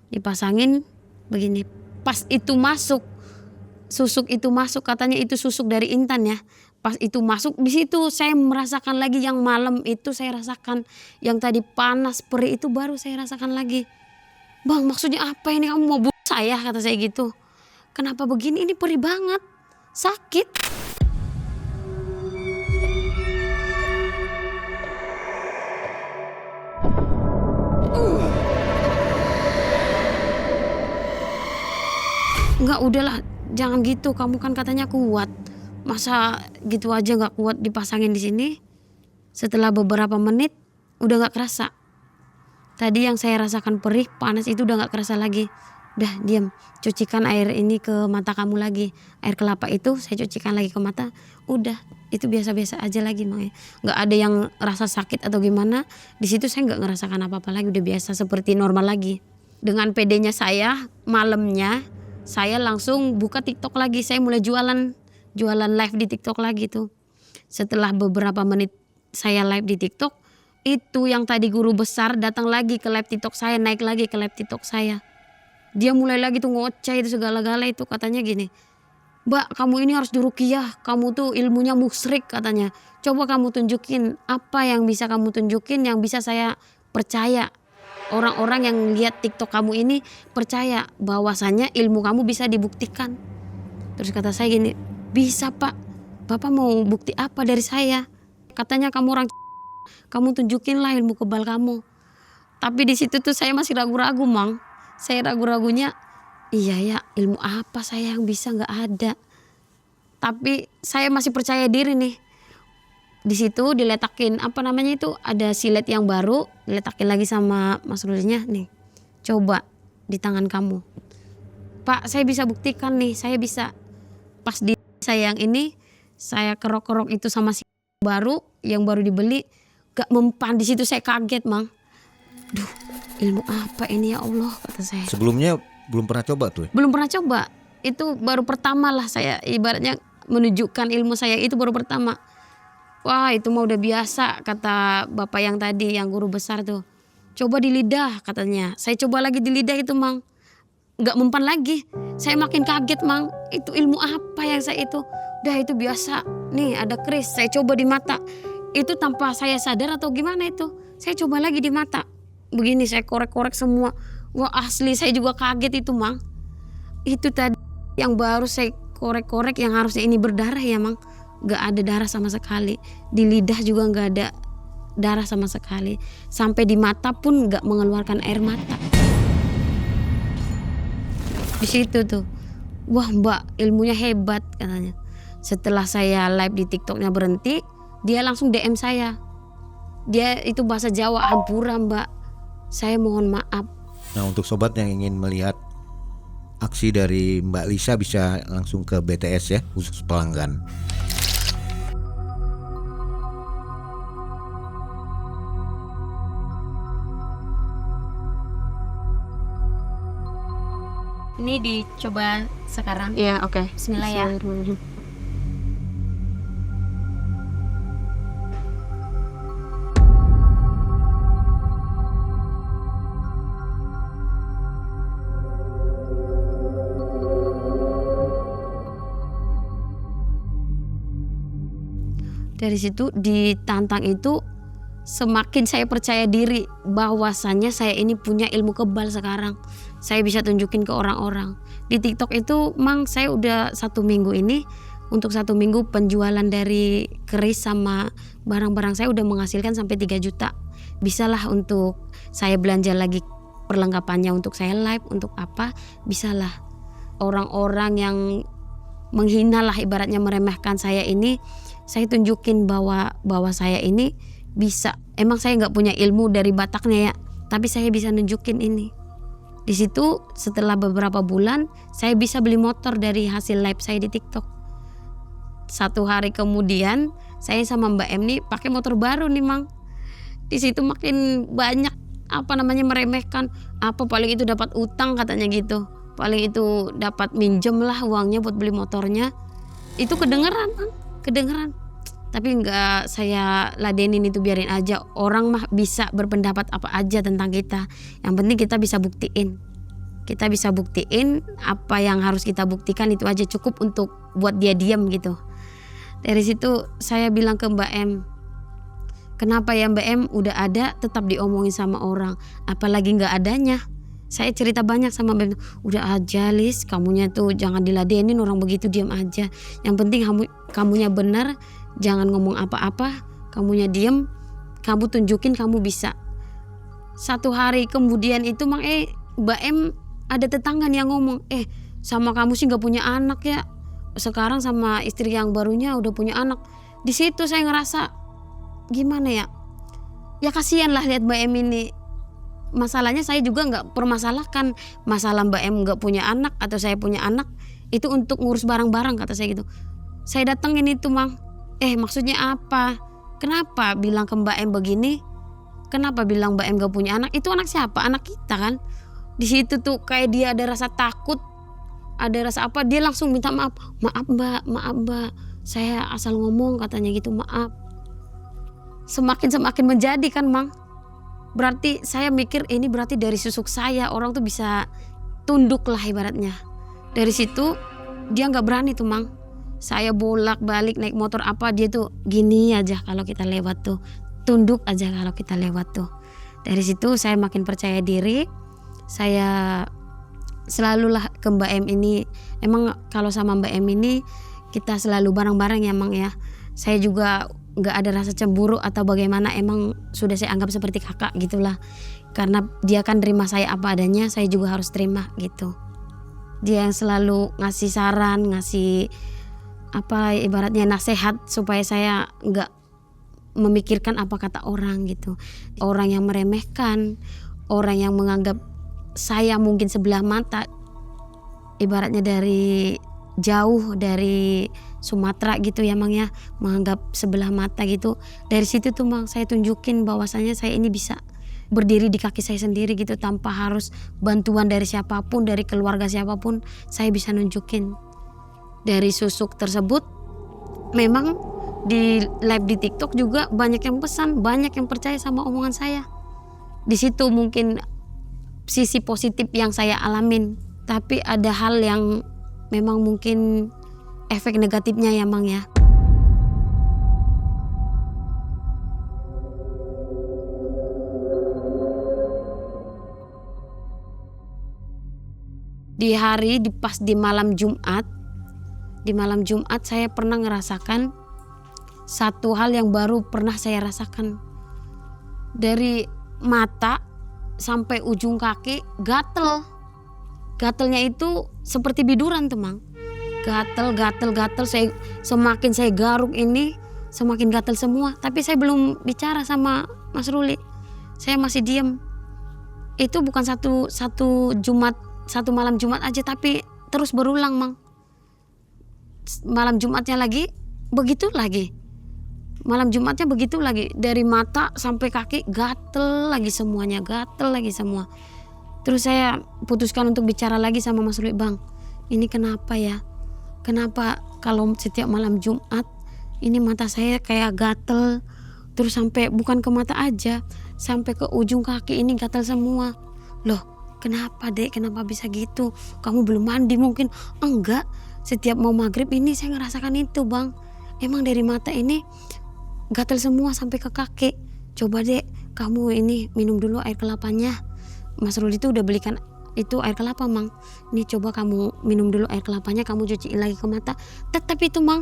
Dipasangin begini. Pas itu masuk, susuk itu masuk, katanya itu susuk dari Intan ya. Pas itu masuk, di situ saya merasakan lagi yang malam itu saya rasakan. Yang tadi panas, perih itu baru saya rasakan lagi. Bang, maksudnya apa ini, kamu mau bunuh saya, kata saya gitu. Kenapa begini, ini perih banget, sakit. Enggak, udahlah, jangan gitu, kamu kan katanya kuat. Masa gitu aja nggak kuat dipasangin di sini. Setelah beberapa menit udah nggak kerasa. Tadi yang saya rasakan perih, panas itu udah nggak kerasa lagi. Udah diam, cucikan air ini ke mata kamu lagi. Air kelapa itu saya cucikan lagi ke mata. Udah, itu biasa-biasa aja lagi Mang. Nggak ada yang rasa sakit atau gimana. Di situ saya nggak ngerasakan apa-apa lagi, udah biasa seperti normal lagi. Dengan pedenya saya, malamnya saya langsung buka TikTok lagi. Saya mulai jualan live di TikTok lagi tuh. Setelah beberapa menit saya live di TikTok, itu yang tadi guru besar datang lagi ke live TikTok saya, naik lagi ke live TikTok saya. Dia mulai lagi tuh ngoceh itu segala-gala itu, katanya gini, "Mbak, kamu ini harus diruqyah, kamu tuh ilmunya musyrik," katanya. "Coba kamu tunjukin apa yang bisa kamu tunjukin yang bisa saya percaya. Orang-orang yang lihat TikTok kamu ini percaya bahwasannya ilmu kamu bisa dibuktikan." Terus kata saya gini, "Bisa Pak, Bapak mau bukti apa dari saya? Katanya kamu orang kamu tunjukin lah ilmu kebal kamu." Tapi di situ tuh saya masih ragu-ragu Mang. Saya ragu-ragunya, iya ya ilmu apa saya yang bisa, nggak ada. Tapi saya masih percaya diri nih. Di situ diletakin apa namanya itu, ada silet yang baru, diletakin lagi sama Mas Rudinya nih. "Coba di tangan kamu." "Pak, saya bisa buktikan nih, saya bisa." Pas di saya yang ini, saya kerok-kerok itu sama si baru yang baru dibeli, gak mempan. Di situ saya kaget Mang. Duh, ilmu apa ini ya Allah, kata saya. Sebelumnya belum pernah coba tuh? Belum pernah coba. Itu baru pertama lah saya, ibaratnya menunjukkan ilmu saya itu baru pertama. Wah, itu mah udah biasa, kata bapak yang tadi, yang guru besar tuh. "Coba di lidah," katanya. Saya coba lagi di lidah itu Mang, gak mempan lagi. Saya makin kaget Mang, itu ilmu apa yang saya itu. Udah itu biasa, nih ada keris, saya coba di mata. Itu tanpa saya sadar atau gimana itu, saya coba lagi di mata. Begini saya korek-korek semua. Wah asli saya juga kaget itu Mang. Itu tadi yang baru saya korek-korek yang harusnya ini berdarah ya Mang. Gak ada darah sama sekali. Di lidah juga gak ada darah sama sekali. Sampai di mata pun gak mengeluarkan air mata. Di situ tuh, wah Mbak ilmunya hebat katanya. Setelah saya live di TikToknya berhenti, dia langsung DM saya. Dia itu bahasa Jawa, "Hampura Mbak, saya mohon maaf." Nah, untuk sobat yang ingin melihat aksi dari Mbak Lisa bisa langsung ke BTS ya, khusus pelanggan. Ini dicoba sekarang. Iya, oke. Bismillah ya. Dari situ ditantang itu semakin saya percaya diri bahwasannya saya ini punya ilmu kebal sekarang. Saya bisa tunjukin ke orang-orang. Di TikTok itu Mang saya udah 1 minggu ini, untuk 1 minggu penjualan dari keris sama barang-barang saya udah menghasilkan sampai 3 juta. Bisalah untuk saya belanja lagi perlengkapannya untuk saya live, untuk apa, bisalah. Orang-orang yang menghina lah ibaratnya meremehkan saya ini, saya tunjukin bahwa saya ini bisa. Emang saya nggak punya ilmu dari Bataknya ya, tapi saya bisa nunjukin ini. Di situ setelah beberapa bulan saya bisa beli motor dari hasil live saya di TikTok. 1 hari kemudian saya sama Mbak M nih pakai motor baru nih Mang. Di situ makin banyak meremehkan. Apa paling itu dapat utang katanya gitu. Paling itu dapat minjem lah uangnya buat beli motornya. Itu kedengeran Mang, kedengeran. Tapi nggak saya ladenin, itu biarin aja. Orang mah bisa berpendapat apa aja tentang kita. Yang penting kita bisa buktiin. Kita bisa buktiin apa yang harus kita buktikan, itu aja cukup untuk buat dia diam gitu. Dari situ saya bilang ke Mbak M, "Kenapa ya Mbak M, udah ada tetap diomongin sama orang, apalagi nggak adanya?" Saya cerita banyak sama Mbak M, "Udah aja Lis, kamunya tuh jangan diladenin, orang begitu diam aja. Yang penting kamunya benar. Jangan ngomong apa-apa, kamunya diem, kamu tunjukin kamu bisa." 1 hari kemudian itu Mbak M ada tetangga yang ngomong, "Sama kamu sih gak punya anak ya, sekarang sama istri yang barunya udah punya anak. Di situ saya ngerasa gimana ya? Ya kasihan lah lihat Mbak M ini. Masalahnya saya juga nggak permasalahkan masalah Mbak M nggak punya anak atau saya punya anak, itu untuk ngurus barang-barang kata saya gitu. Saya datengin itu Mang. Maksudnya apa? Kenapa bilang ke Mbak M begini? Kenapa bilang Mbak M gak punya anak? Itu anak siapa? Anak kita kan. Di situ tuh kayak dia ada rasa takut, ada rasa apa, dia langsung minta maaf. Maaf Mbak, saya asal ngomong katanya gitu, maaf. Semakin menjadi kan Mang. Berarti saya mikir ini berarti dari susuk saya orang tuh bisa tunduk lah ibaratnya. Dari situ dia gak berani tuh Mang. Saya bolak-balik naik motor apa, dia tuh gini aja kalau kita lewat tuh, tunduk aja kalau kita lewat tuh. Dari situ saya makin percaya diri. Saya selalulah ke Mbak M ini. Emang kalau sama Mbak M ini kita selalu bareng-bareng ya Mang ya. Saya juga nggak ada rasa cemburu atau bagaimana, emang sudah saya anggap seperti kakak gitulah. Karena dia kan terima saya apa adanya, saya juga harus terima gitu. Dia yang selalu ngasih saran, ngasih apa ibaratnya nasihat supaya saya nggak memikirkan apa kata orang gitu. Orang yang meremehkan, orang yang menganggap saya mungkin sebelah mata, ibaratnya dari jauh dari Sumatera gitu ya Mang ya, menganggap sebelah mata gitu. Dari situ tuh Mang saya tunjukin bahwasanya saya ini bisa berdiri di kaki saya sendiri gitu, tanpa harus bantuan dari siapapun, dari keluarga siapapun. Saya bisa nunjukin. Dari susuk tersebut memang di live di TikTok juga banyak yang pesan, banyak yang percaya sama omongan saya. Di situ mungkin sisi positif yang saya alamin, tapi ada hal yang memang mungkin efek negatifnya ya Mang ya. Di hari pas di malam Jumat saya pernah ngerasakan satu hal yang baru pernah saya rasakan. Dari mata sampai ujung kaki gatel. Gatelnya itu seperti biduran tuh Mang. Gatel. Semakin saya garuk ini semakin gatel semua. Tapi saya belum bicara sama Mas Ruli. Saya masih diam. Itu bukan satu malam Jumat aja, tapi terus berulang Mang. Malam Jumatnya lagi begitu lagi. Malam Jumatnya begitu lagi. Dari mata sampai kaki gatel lagi semuanya, gatel lagi semua. Terus saya putuskan untuk bicara lagi sama Mas Ruli, Bang, ini kenapa ya? Kenapa kalau setiap malam Jumat ini mata saya kayak gatel, terus sampai bukan ke mata aja, sampai ke ujung kaki ini gatel semua. Loh, kenapa Dek? Kenapa bisa gitu? Kamu belum mandi mungkin? Enggak. Setiap mau maghrib ini saya ngerasakan itu Bang. Emang dari mata ini gatel semua sampai ke kaki. Coba Dek, kamu ini minum dulu air kelapanya. Mas Ruli itu udah belikan itu air kelapa Mang. Ini coba kamu minum dulu air kelapanya, kamu cuciin lagi ke mata. Tetap itu Mang,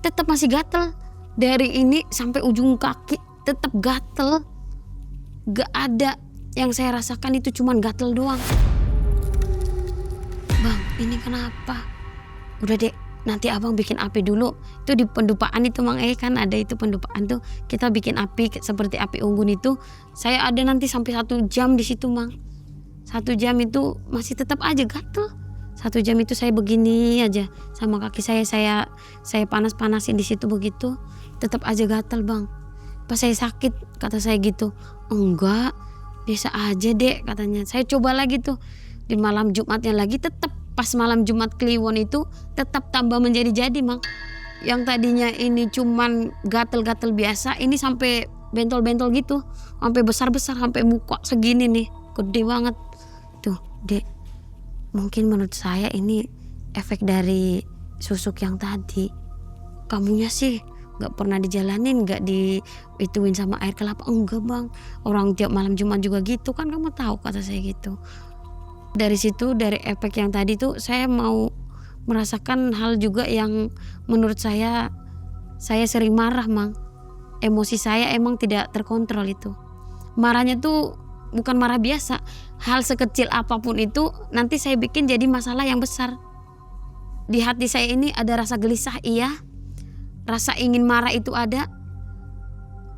tetap masih gatel. Dari ini sampai ujung kaki tetap gatel. Gak ada yang saya rasakan, itu cuman gatel doang. Bang, ini kenapa? Udah Dek, nanti abang bikin api dulu. Itu di pendupaan itu Mang, kan ada itu pendupaan tuh. Kita bikin api seperti api unggun itu. Saya ada nanti sampai 1 jam di situ Mang. 1 jam itu masih tetap aja gatel. 1 jam itu saya begini aja sama kaki saya panas-panasin di situ begitu, tetap aja gatel Bang. Pas saya sakit kata saya gitu. Enggak, biasa aja Dek katanya. Saya coba lagi tuh di malam Jumatnya lagi, tetap pas malam Jumat Kliwon itu tetap tambah menjadi-jadi Mang. Yang tadinya ini cuman gatel-gatel biasa, ini sampai bentol-bentol gitu, sampai besar-besar, sampai muka segini nih, gede banget. Tuh Dek, mungkin menurut saya ini efek dari susuk yang tadi. Kamunya sih gak pernah dijalanin, gak diituin sama air kelapa. Enggak Bang, orang tiap malam Jumat juga gitu kan, kamu tahu kata saya gitu. Dari situ, dari efek yang tadi tuh saya mau merasakan hal juga yang menurut saya sering marah Mang. Emosi saya emang tidak terkontrol itu. Marahnya tuh bukan marah biasa. Hal sekecil apapun itu nanti saya bikin jadi masalah yang besar. di hati saya ini ada rasa gelisah, iya. Rasa ingin marah itu ada.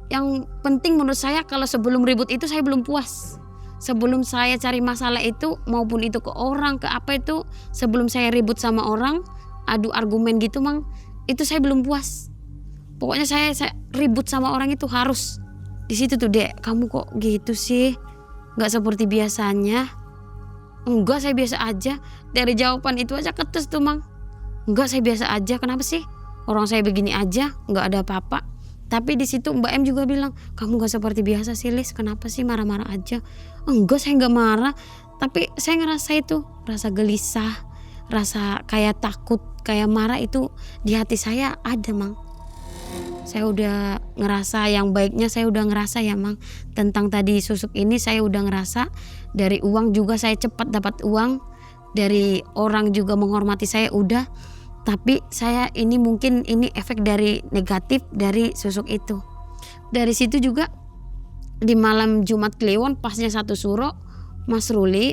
Yang penting menurut saya kalau sebelum ribut itu saya belum puas. Sebelum saya cari masalah itu, maupun itu ke orang, ke apa itu, sebelum saya ribut sama orang, adu argumen gitu mang, itu saya belum puas. Pokoknya saya ribut sama orang itu harus. Di situ tuh, Dek, kamu kok gitu sih? Nggak seperti biasanya. Enggak, saya biasa aja. Dari jawaban itu aja ketus tuh mang. Enggak, saya biasa aja. Kenapa sih? Orang saya begini aja, nggak ada apa-apa. Tapi di situ Mbak M juga bilang, kamu nggak seperti biasa sih, Lis. Kenapa sih marah-marah aja? Enggak, saya nggak marah. Tapi saya ngerasa itu, rasa gelisah, rasa kayak takut, kayak marah itu di hati saya ada, mang. Saya udah ngerasa yang baiknya, saya udah ngerasa ya, mang. Tentang tadi susuk ini saya udah ngerasa. Dari uang juga saya cepat dapat uang. Dari orang juga menghormati saya udah. Tapi saya ini mungkin ini efek dari negatif dari susuk itu. Dari situ juga di malam Jumat Kliwon pasnya 1 Suro, Mas Ruli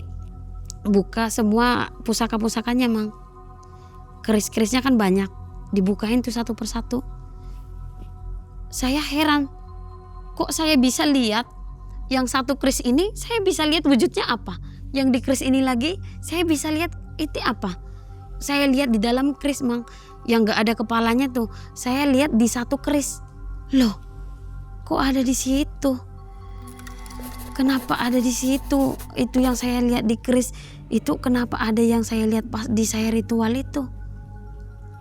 buka semua pusaka-pusakanya, mang. Keris-kerisnya kan banyak, dibukain tuh satu persatu. Saya heran, kok saya bisa lihat yang satu keris ini, saya bisa lihat wujudnya apa. Yang di keris ini lagi, saya bisa lihat itu apa. Saya lihat di dalam keris, mang, yang gak ada kepalanya tuh, saya lihat di satu keris. Loh, kok ada di situ? Kenapa ada di situ? Itu yang saya lihat di keris itu, kenapa ada yang saya lihat pas di saya ritual itu?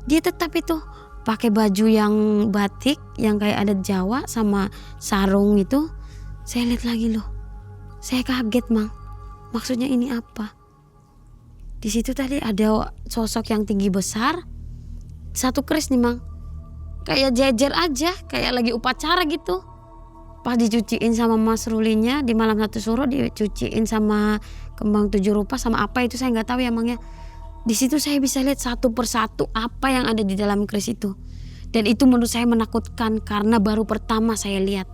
Dia tetap itu pakai baju yang batik, yang kayak adat Jawa sama sarung itu. Saya lihat lagi loh. Saya kaget, mang. Maksudnya ini apa? Di situ tadi ada sosok yang tinggi besar, satu keris nih, mang. Kayak jejer aja, kayak lagi upacara gitu. Pas dicuciin sama Mas Rulinya di malam 1 Suro, dicuciin sama kembang 7 rupa sama apa itu saya nggak tahu ya, mang ya. Di situ saya bisa lihat satu persatu apa yang ada di dalam keris itu. Dan itu menurut saya menakutkan karena baru pertama saya lihat.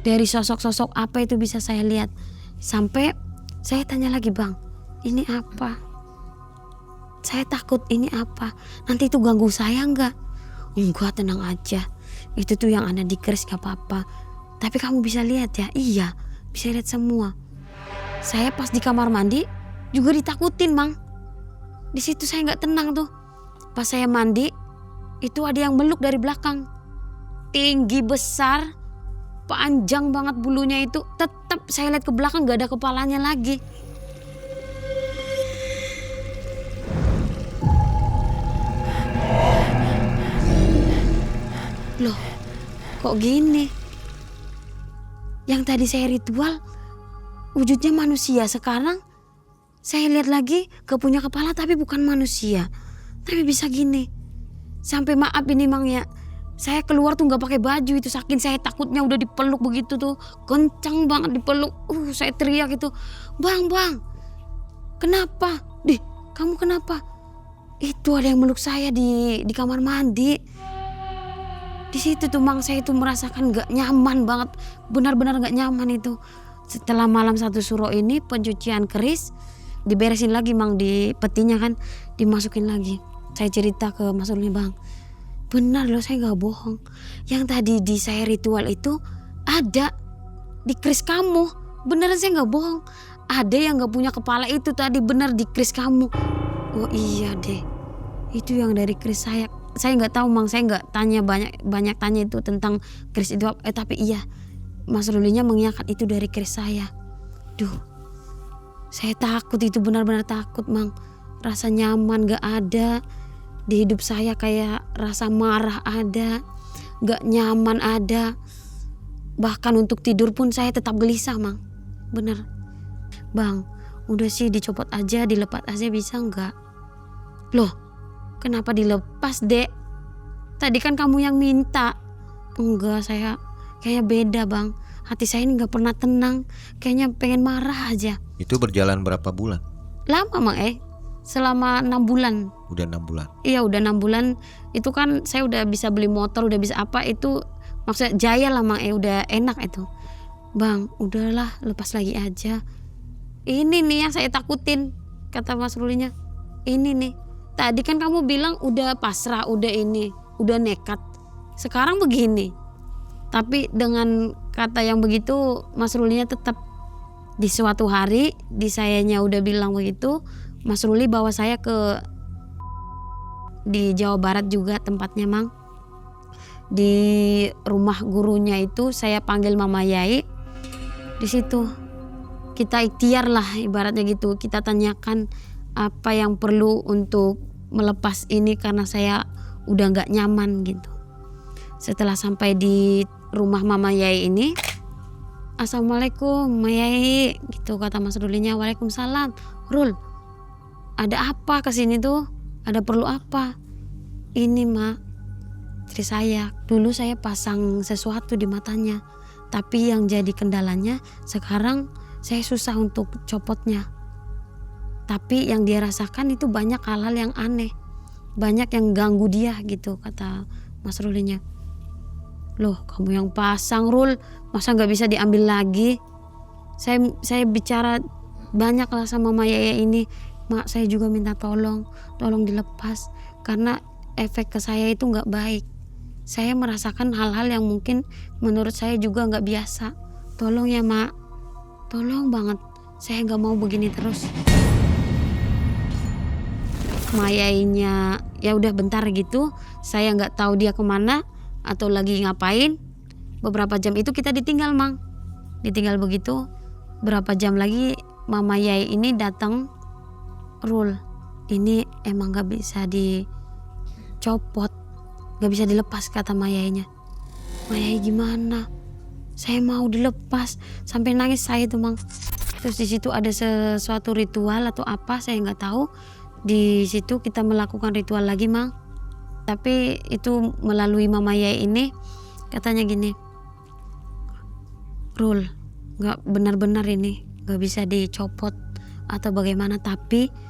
Dari sosok-sosok apa itu bisa saya lihat. Sampai saya tanya lagi, bang, ini apa? Saya takut ini apa? Nanti itu ganggu saya enggak? Enggak, tenang aja. Itu tuh yang ada di keris gak apa-apa. Tapi kamu bisa lihat ya? Iya, bisa lihat semua. Saya pas di kamar mandi juga ditakutin, mang. Di situ saya nggak tenang tuh. Pas saya mandi, itu ada yang meluk dari belakang. Tinggi besar, panjang banget bulunya itu. Tetap saya lihat ke belakang nggak ada kepalanya lagi. Loh, kok gini? Yang tadi saya ritual wujudnya manusia, sekarang saya lihat lagi punya kepala tapi bukan manusia. Tapi bisa gini. Sampai maaf ini, mang ya, saya keluar tuh nggak pakai baju itu, saking saya takutnya udah dipeluk begitu tuh, kencang banget dipeluk. Saya teriak itu, bang, kenapa? Dih, kamu kenapa? Itu ada yang meluk saya di kamar mandi. Di situ tuh, mang, saya itu merasakan nggak nyaman banget, benar-benar nggak nyaman itu. Setelah malam 1 Suro ini pencucian keris diberesin lagi, mang, di petinya kan dimasukin lagi. Saya cerita ke Mas Ulni, bang, benar loh, saya nggak bohong. Yang tadi di saya ritual itu ada di keris kamu, beneran saya nggak bohong. Ada yang nggak punya kepala itu tadi benar di keris kamu. Oh iya deh, itu yang dari keris saya. Saya nggak tahu, mang, saya nggak tanya banyak tanya itu tentang keris itu. Tapi iya, Mas Rulinya mengiyakan itu dari keris saya. Duh, saya takut itu, benar-benar takut, mang. Rasa nyaman nggak ada di hidup saya, kayak rasa marah ada, nggak nyaman ada. Bahkan untuk tidur pun saya tetap gelisah, mang. Bener, bang. Udah sih dicopot aja, dilepas aja bisa nggak? Loh, kenapa dilepas, dek? Tadi kan kamu yang minta. Enggak, saya kayaknya beda, bang. Hati saya ini gak pernah tenang. Kayaknya pengen marah aja. Itu berjalan berapa bulan? Lama, mang, selama 6 bulan. Udah 6 bulan? Iya, udah 6 bulan. Itu kan saya udah bisa beli motor, udah bisa apa. Itu Maksudnya jaya lah Mang, udah enak itu. Bang, udahlah lepas lagi aja. Ini nih yang saya takutin, kata Mas Rulinya. Ini nih, tadi kan kamu bilang udah pasrah, udah ini, udah nekat. Sekarang begini. Tapi dengan kata yang begitu, Mas Rulinya tetap di suatu hari, di sayanya udah bilang begitu, Mas Ruli bawa saya di Jawa Barat juga tempatnya Mang. Di rumah gurunya itu saya panggil Mama Yai. Di situ kita ikhtiar lah ibaratnya gitu. Kita tanyakan apa yang perlu untuk melepas ini karena saya udah gak nyaman gitu. Setelah sampai di rumah Mama Yai ini, Assalamualaikum Mama Yai gitu kata Mas Rulinya. Waalaikumsalam. Rul, ada apa kesini tuh? Ada perlu apa? Ini Mak, istri saya, dulu saya pasang sesuatu di matanya, tapi yang jadi kendalanya sekarang saya susah untuk copotnya. Tapi yang dia rasakan itu banyak hal-hal yang aneh, banyak yang ganggu dia gitu kata Mas Rulinya. Loh, kamu yang pasang Rul, masa nggak bisa diambil lagi? Saya bicara banyak lah sama Maya ini. Mak, saya juga minta tolong dilepas karena efek ke saya itu nggak baik. Saya merasakan hal-hal yang mungkin menurut saya juga nggak biasa. Tolong ya Mak, tolong banget. Saya nggak mau begini terus. Mayainya ya udah bentar gitu. Saya nggak tahu dia kemana atau lagi ngapain. Beberapa jam itu kita ditinggal Mang. Ditinggal begitu. Berapa jam lagi Mama Yai ini datang. Rul, ini emang nggak bisa dicopot. Gak bisa dilepas kata Mayainya. Mayai gimana? Saya mau dilepas. Sampai nangis saya tuh Mang. Terus di situ ada sesuatu ritual atau apa saya nggak tahu. Di situ kita melakukan ritual lagi Mang. Tapi itu melalui Mama Yai ini katanya gini. Rul, nggak benar-benar ini nggak bisa dicopot atau bagaimana. Tapi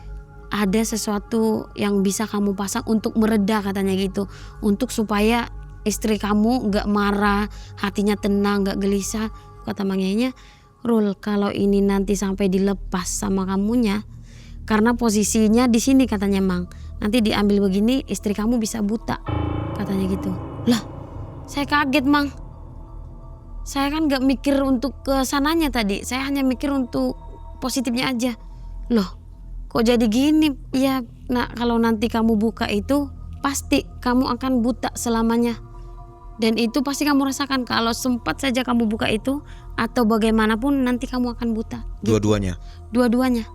ada sesuatu yang bisa kamu pasang untuk mereda katanya gitu, untuk supaya istri kamu gak marah, hatinya tenang, gak gelisah. Kata Mangnya, Rul, kalau ini nanti sampai dilepas sama kamunya, karena posisinya di sini katanya Mang, nanti diambil begini istri kamu bisa buta katanya gitu. Lah, saya kaget Mang. Saya kan gak mikir untuk ke sananya tadi, saya hanya mikir untuk positifnya aja. Loh, kok jadi gini? Ya, nah kalau nanti kamu buka itu pasti kamu akan buta selamanya. Dan itu pasti kamu rasakan kalau sempat saja kamu buka itu atau bagaimanapun nanti kamu akan buta. Gitu. Dua-duanya? Dua-duanya.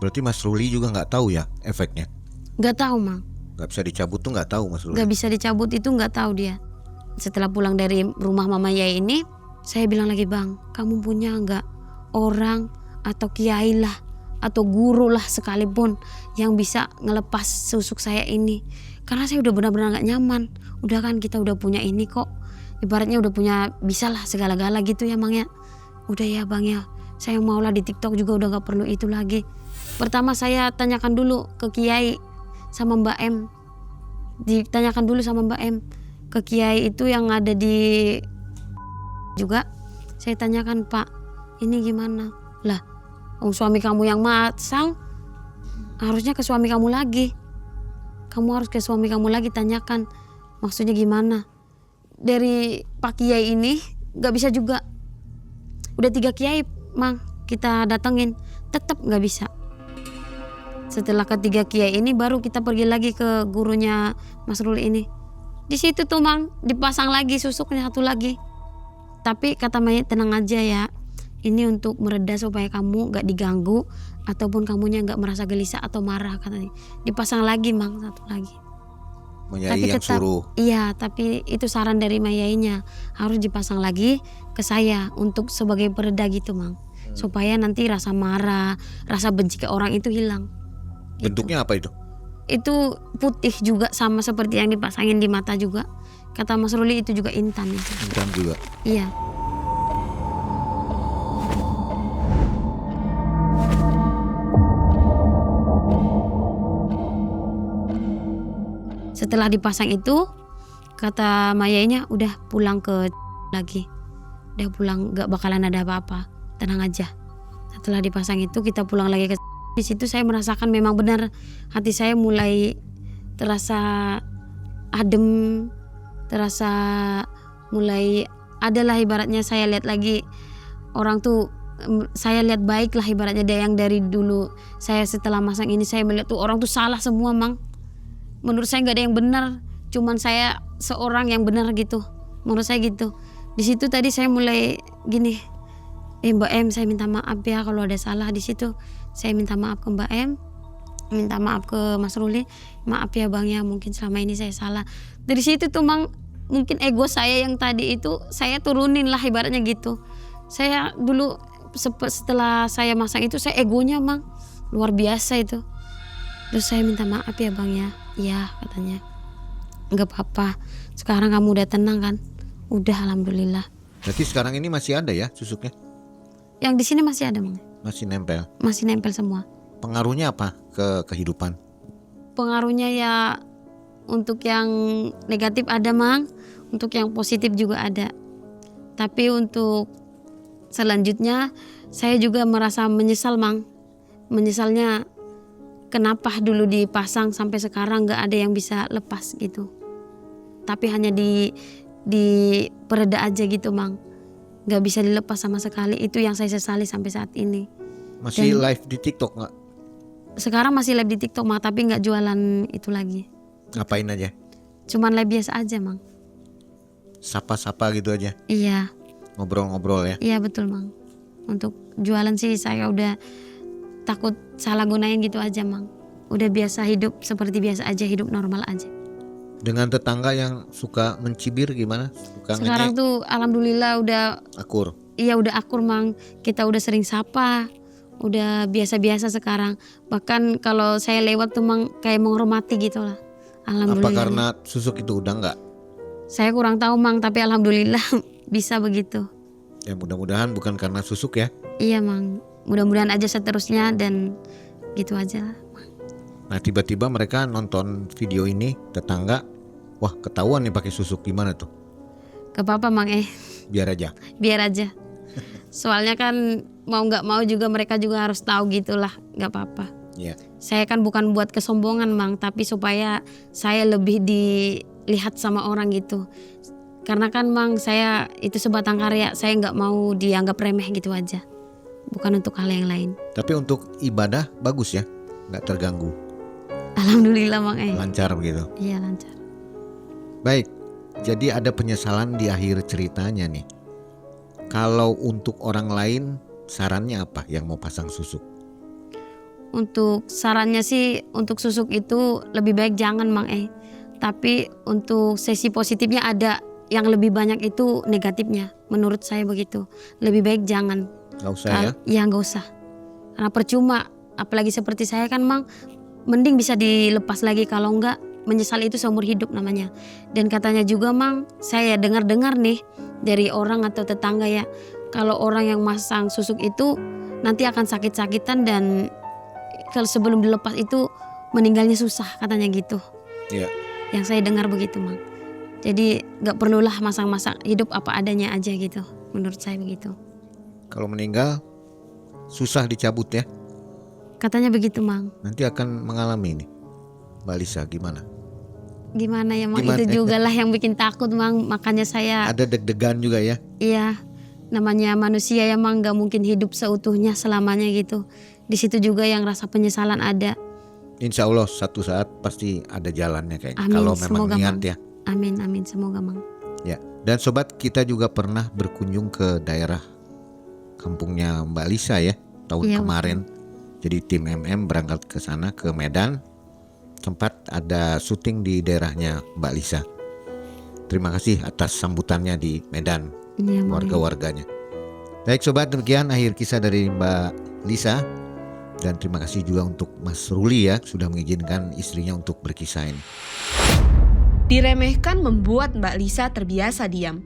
Berarti Mas Ruli juga gak tahu ya efeknya? Gak tahu Mang. Gak bisa dicabut tuh gak tahu Mas Ruli? Gak bisa dicabut itu gak tahu dia. Setelah pulang dari rumah Mama Yai ini, saya bilang lagi, Bang, kamu punya gak orang atau kiai lah atau guru lah sekalipun yang bisa ngelepas susuk saya ini, karena saya udah benar-benar gak nyaman. Udah kan kita udah punya ini kok, ibaratnya udah punya bisa lah segala-gala gitu ya Mang ya. Udah ya Bang ya, saya maulah di TikTok juga udah gak perlu itu lagi. Pertama saya tanyakan dulu ke Kiai sama Mbak M, ditanyakan dulu sama Mbak M ke Kiai itu yang ada di juga. Saya tanyakan, Pak, ini gimana? Lah, suami kamu yang masang, harusnya ke suami kamu lagi. Kamu harus ke suami kamu lagi tanyakan maksudnya gimana. Dari Pak Kiai ini gak bisa juga. Udah 3 kiai Mang kita datengin, tetap gak bisa. Setelah ketiga kiai ini baru kita pergi lagi ke gurunya Mas Ruli ini. Di situ tuh Mang dipasang lagi susuknya 1 lagi. Tapi kata Maya, tenang aja ya, ini untuk mereda supaya kamu gak diganggu ataupun kamunya gak merasa gelisah atau marah katanya. Dipasang lagi Mang 1 lagi. Mayai Tapi yang tetap, suruh. iya, tapi itu saran dari Mayainya, harus dipasang lagi ke saya untuk sebagai pereda gitu Mang. Supaya nanti rasa marah, rasa benci ke orang itu hilang. Bentuknya apa itu? Itu putih juga sama seperti yang dipasangin di mata juga. Kata Mas Ruli itu juga intan itu. Intan juga. Iya. Setelah dipasang itu, Kata Mayanya udah pulang ke lagi. Udah pulang, gak bakalan ada apa-apa. Tenang aja. Setelah dipasang itu kita pulang lagi ke di situ saya merasakan memang benar hati saya mulai terasa adem, terasa mulai adalah ibaratnya saya lihat lagi orang tuh, saya lihat baik lah ibaratnya yang dari dulu saya setelah masang ini saya melihat tuh orang tuh salah semua Mang. Menurut saya nggak ada yang benar, cuman saya seorang yang benar gitu. Menurut saya gitu. Di situ tadi saya mulai gini, Mbak M saya minta maaf ya kalau ada salah di situ. Saya minta maaf ke Mbak M, minta maaf ke Mas Ruli, maaf ya Bang ya mungkin selama ini saya salah. Dari situ tuh Mang, mungkin ego saya yang tadi itu saya turunin lah ibaratnya gitu. Saya dulu setelah saya masang itu saya egonya Mang luar biasa itu. Terus saya minta maaf ya Bang ya. Iya katanya. Enggak apa-apa. Sekarang kamu udah tenang kan? Udah alhamdulillah. Berarti sekarang ini masih ada ya susuknya? Yang di sini masih ada Mang. Masih nempel. Masih nempel semua. Pengaruhnya apa ke kehidupan? Pengaruhnya ya untuk yang negatif ada Mang, untuk yang positif juga ada. Tapi untuk selanjutnya saya juga merasa menyesal Mang. Menyesalnya kenapa dulu dipasang sampai sekarang gak ada yang bisa lepas gitu. Tapi hanya di pereda aja gitu Mang. Gak bisa dilepas sama sekali. Itu yang saya sesali sampai saat ini. Masih Dan live di TikTok gak? sekarang masih live di TikTok Mang, tapi gak jualan itu lagi. Ngapain aja? Cuman live biasa aja Mang. Sapa-sapa gitu aja? Iya. Ngobrol-ngobrol ya? Iya betul Mang. Untuk jualan sih saya udah takut salah gunain gitu aja Mang. Udah biasa hidup seperti biasa aja, hidup normal aja. Dengan tetangga yang suka mencibir gimana? Suka Sekarang tuh alhamdulillah udah akur? Iya udah akur Mang. Kita udah sering sapa. Udah biasa-biasa sekarang. Bahkan kalau saya lewat tuh Mang kayak menghormati gitu lah. Alhamdulillah. Apa karena susuk itu udah enggak? Saya kurang tahu Mang, tapi alhamdulillah bisa begitu. Ya mudah-mudahan bukan karena susuk ya. Iya Mang. Mudah-mudahan aja seterusnya dan gitu aja lah. Nah tiba-tiba mereka nonton video ini, tetangga, wah ketahuan nih pakai susuk, gimana tuh? Gak apa-apa Mang Biar aja. biar aja. Soalnya kan mau nggak mau juga mereka juga harus tahu gitulah, nggak apa-apa. Iya. Saya kan bukan buat kesombongan Mang, tapi supaya saya lebih dilihat sama orang gitu. Karena kan Mang saya itu sebatang karya, saya nggak mau dianggap remeh gitu aja. Bukan untuk hal yang lain. Tapi untuk ibadah bagus ya, nggak terganggu, Alhamdulillah Mang lancar begitu. Iya lancar. Baik, jadi ada penyesalan di akhir ceritanya nih. Kalau untuk orang lain, sarannya apa yang mau pasang susuk? Untuk sarannya sih untuk susuk itu lebih baik jangan Mang Tapi untuk sesi positifnya ada, yang lebih banyak itu negatifnya. Menurut saya begitu. Lebih baik jangan. Gak usah ya? Ya nggak usah. Karena percuma. Apalagi seperti saya kan Mang, mending bisa dilepas lagi, kalau enggak menyesal itu seumur hidup namanya. Dan katanya juga Mang, saya dengar-dengar nih dari orang atau tetangga ya, kalau orang yang masang susuk itu nanti akan sakit-sakitan dan kalau sebelum dilepas itu meninggalnya susah katanya gitu. Iya. Yang saya dengar begitu Mang. Jadi nggak perlulah masang-masang, hidup apa adanya aja gitu. Menurut saya begitu. Kalau meninggal susah dicabut ya? Katanya begitu Mang. Nanti akan mengalami ini. Mbak Lisa gimana? Gimana ya Mang, Gimana? itu juga lah yang bikin takut Mang. Makanya saya Ada deg-degan juga ya? iya, namanya manusia ya Mang, gak mungkin hidup seutuhnya selamanya gitu. Di situ juga yang rasa penyesalan ada. Insya Allah satu saat pasti ada jalannya kayaknya. Amin, Kalau memang semoga, niat Mang. ya. Amin, amin, semoga Mang. Ya. Dan sobat, kita juga pernah berkunjung ke daerah kampungnya Mbak Lisa ya tahun Iya, kemarin. Jadi tim MM berangkat ke sana, ke Medan. Sempat ada syuting di daerahnya Mbak Lisa. Terima kasih atas sambutannya di Medan, Iya, Mang. warga-warganya. Baik sobat, demikian akhir kisah dari Mbak Lisa. Dan terima kasih juga untuk Mas Ruli ya, sudah mengizinkan istrinya untuk berkisah ini. Diremehkan membuat Mbak Lisa terbiasa diam.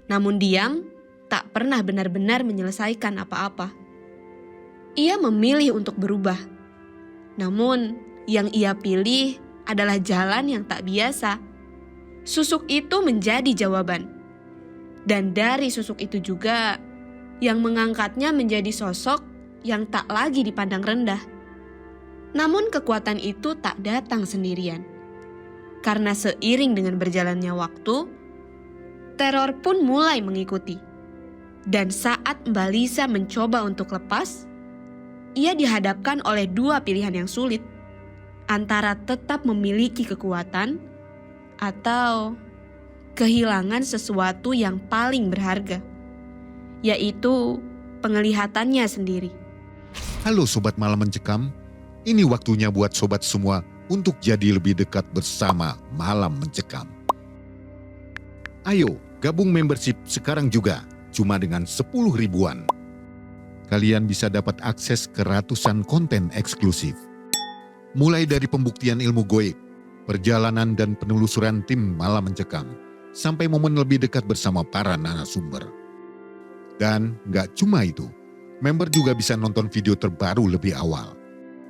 Namun diam tak pernah benar-benar menyelesaikan apa-apa. Ia memilih untuk berubah. Namun yang ia pilih adalah jalan yang tak biasa. susuk itu menjadi jawaban. Dan dari susuk itu juga yang mengangkatnya menjadi sosok yang tak lagi dipandang rendah. Namun kekuatan itu tak datang sendirian. Karena seiring dengan berjalannya waktu, teror pun mulai mengikuti. Dan saat Mbak Lisa mencoba untuk lepas, ia dihadapkan oleh dua pilihan yang sulit. Antara tetap memiliki kekuatan atau kehilangan sesuatu yang paling berharga, yaitu penglihatannya sendiri. Halo Sobat Malam Mencekam, ini waktunya buat sobat semua untuk jadi lebih dekat bersama Malam Mencekam. Ayo gabung membership sekarang juga, cuma dengan 10 ribuan. Kalian bisa dapat akses ke ratusan konten eksklusif. Mulai dari pembuktian ilmu goib, perjalanan dan penelusuran tim Malam Mencekam, sampai momen lebih dekat bersama para narasumber. Dan gak cuma itu, member juga bisa nonton video terbaru lebih awal.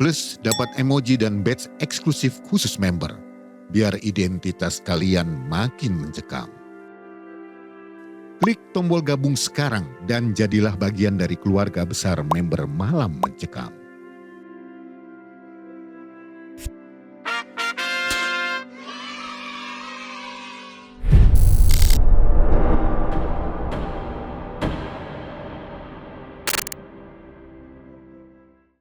Plus dapat emoji dan badge eksklusif khusus member, biar identitas kalian makin mencekam. Klik tombol gabung sekarang dan jadilah bagian dari keluarga besar member Malam Mencekam.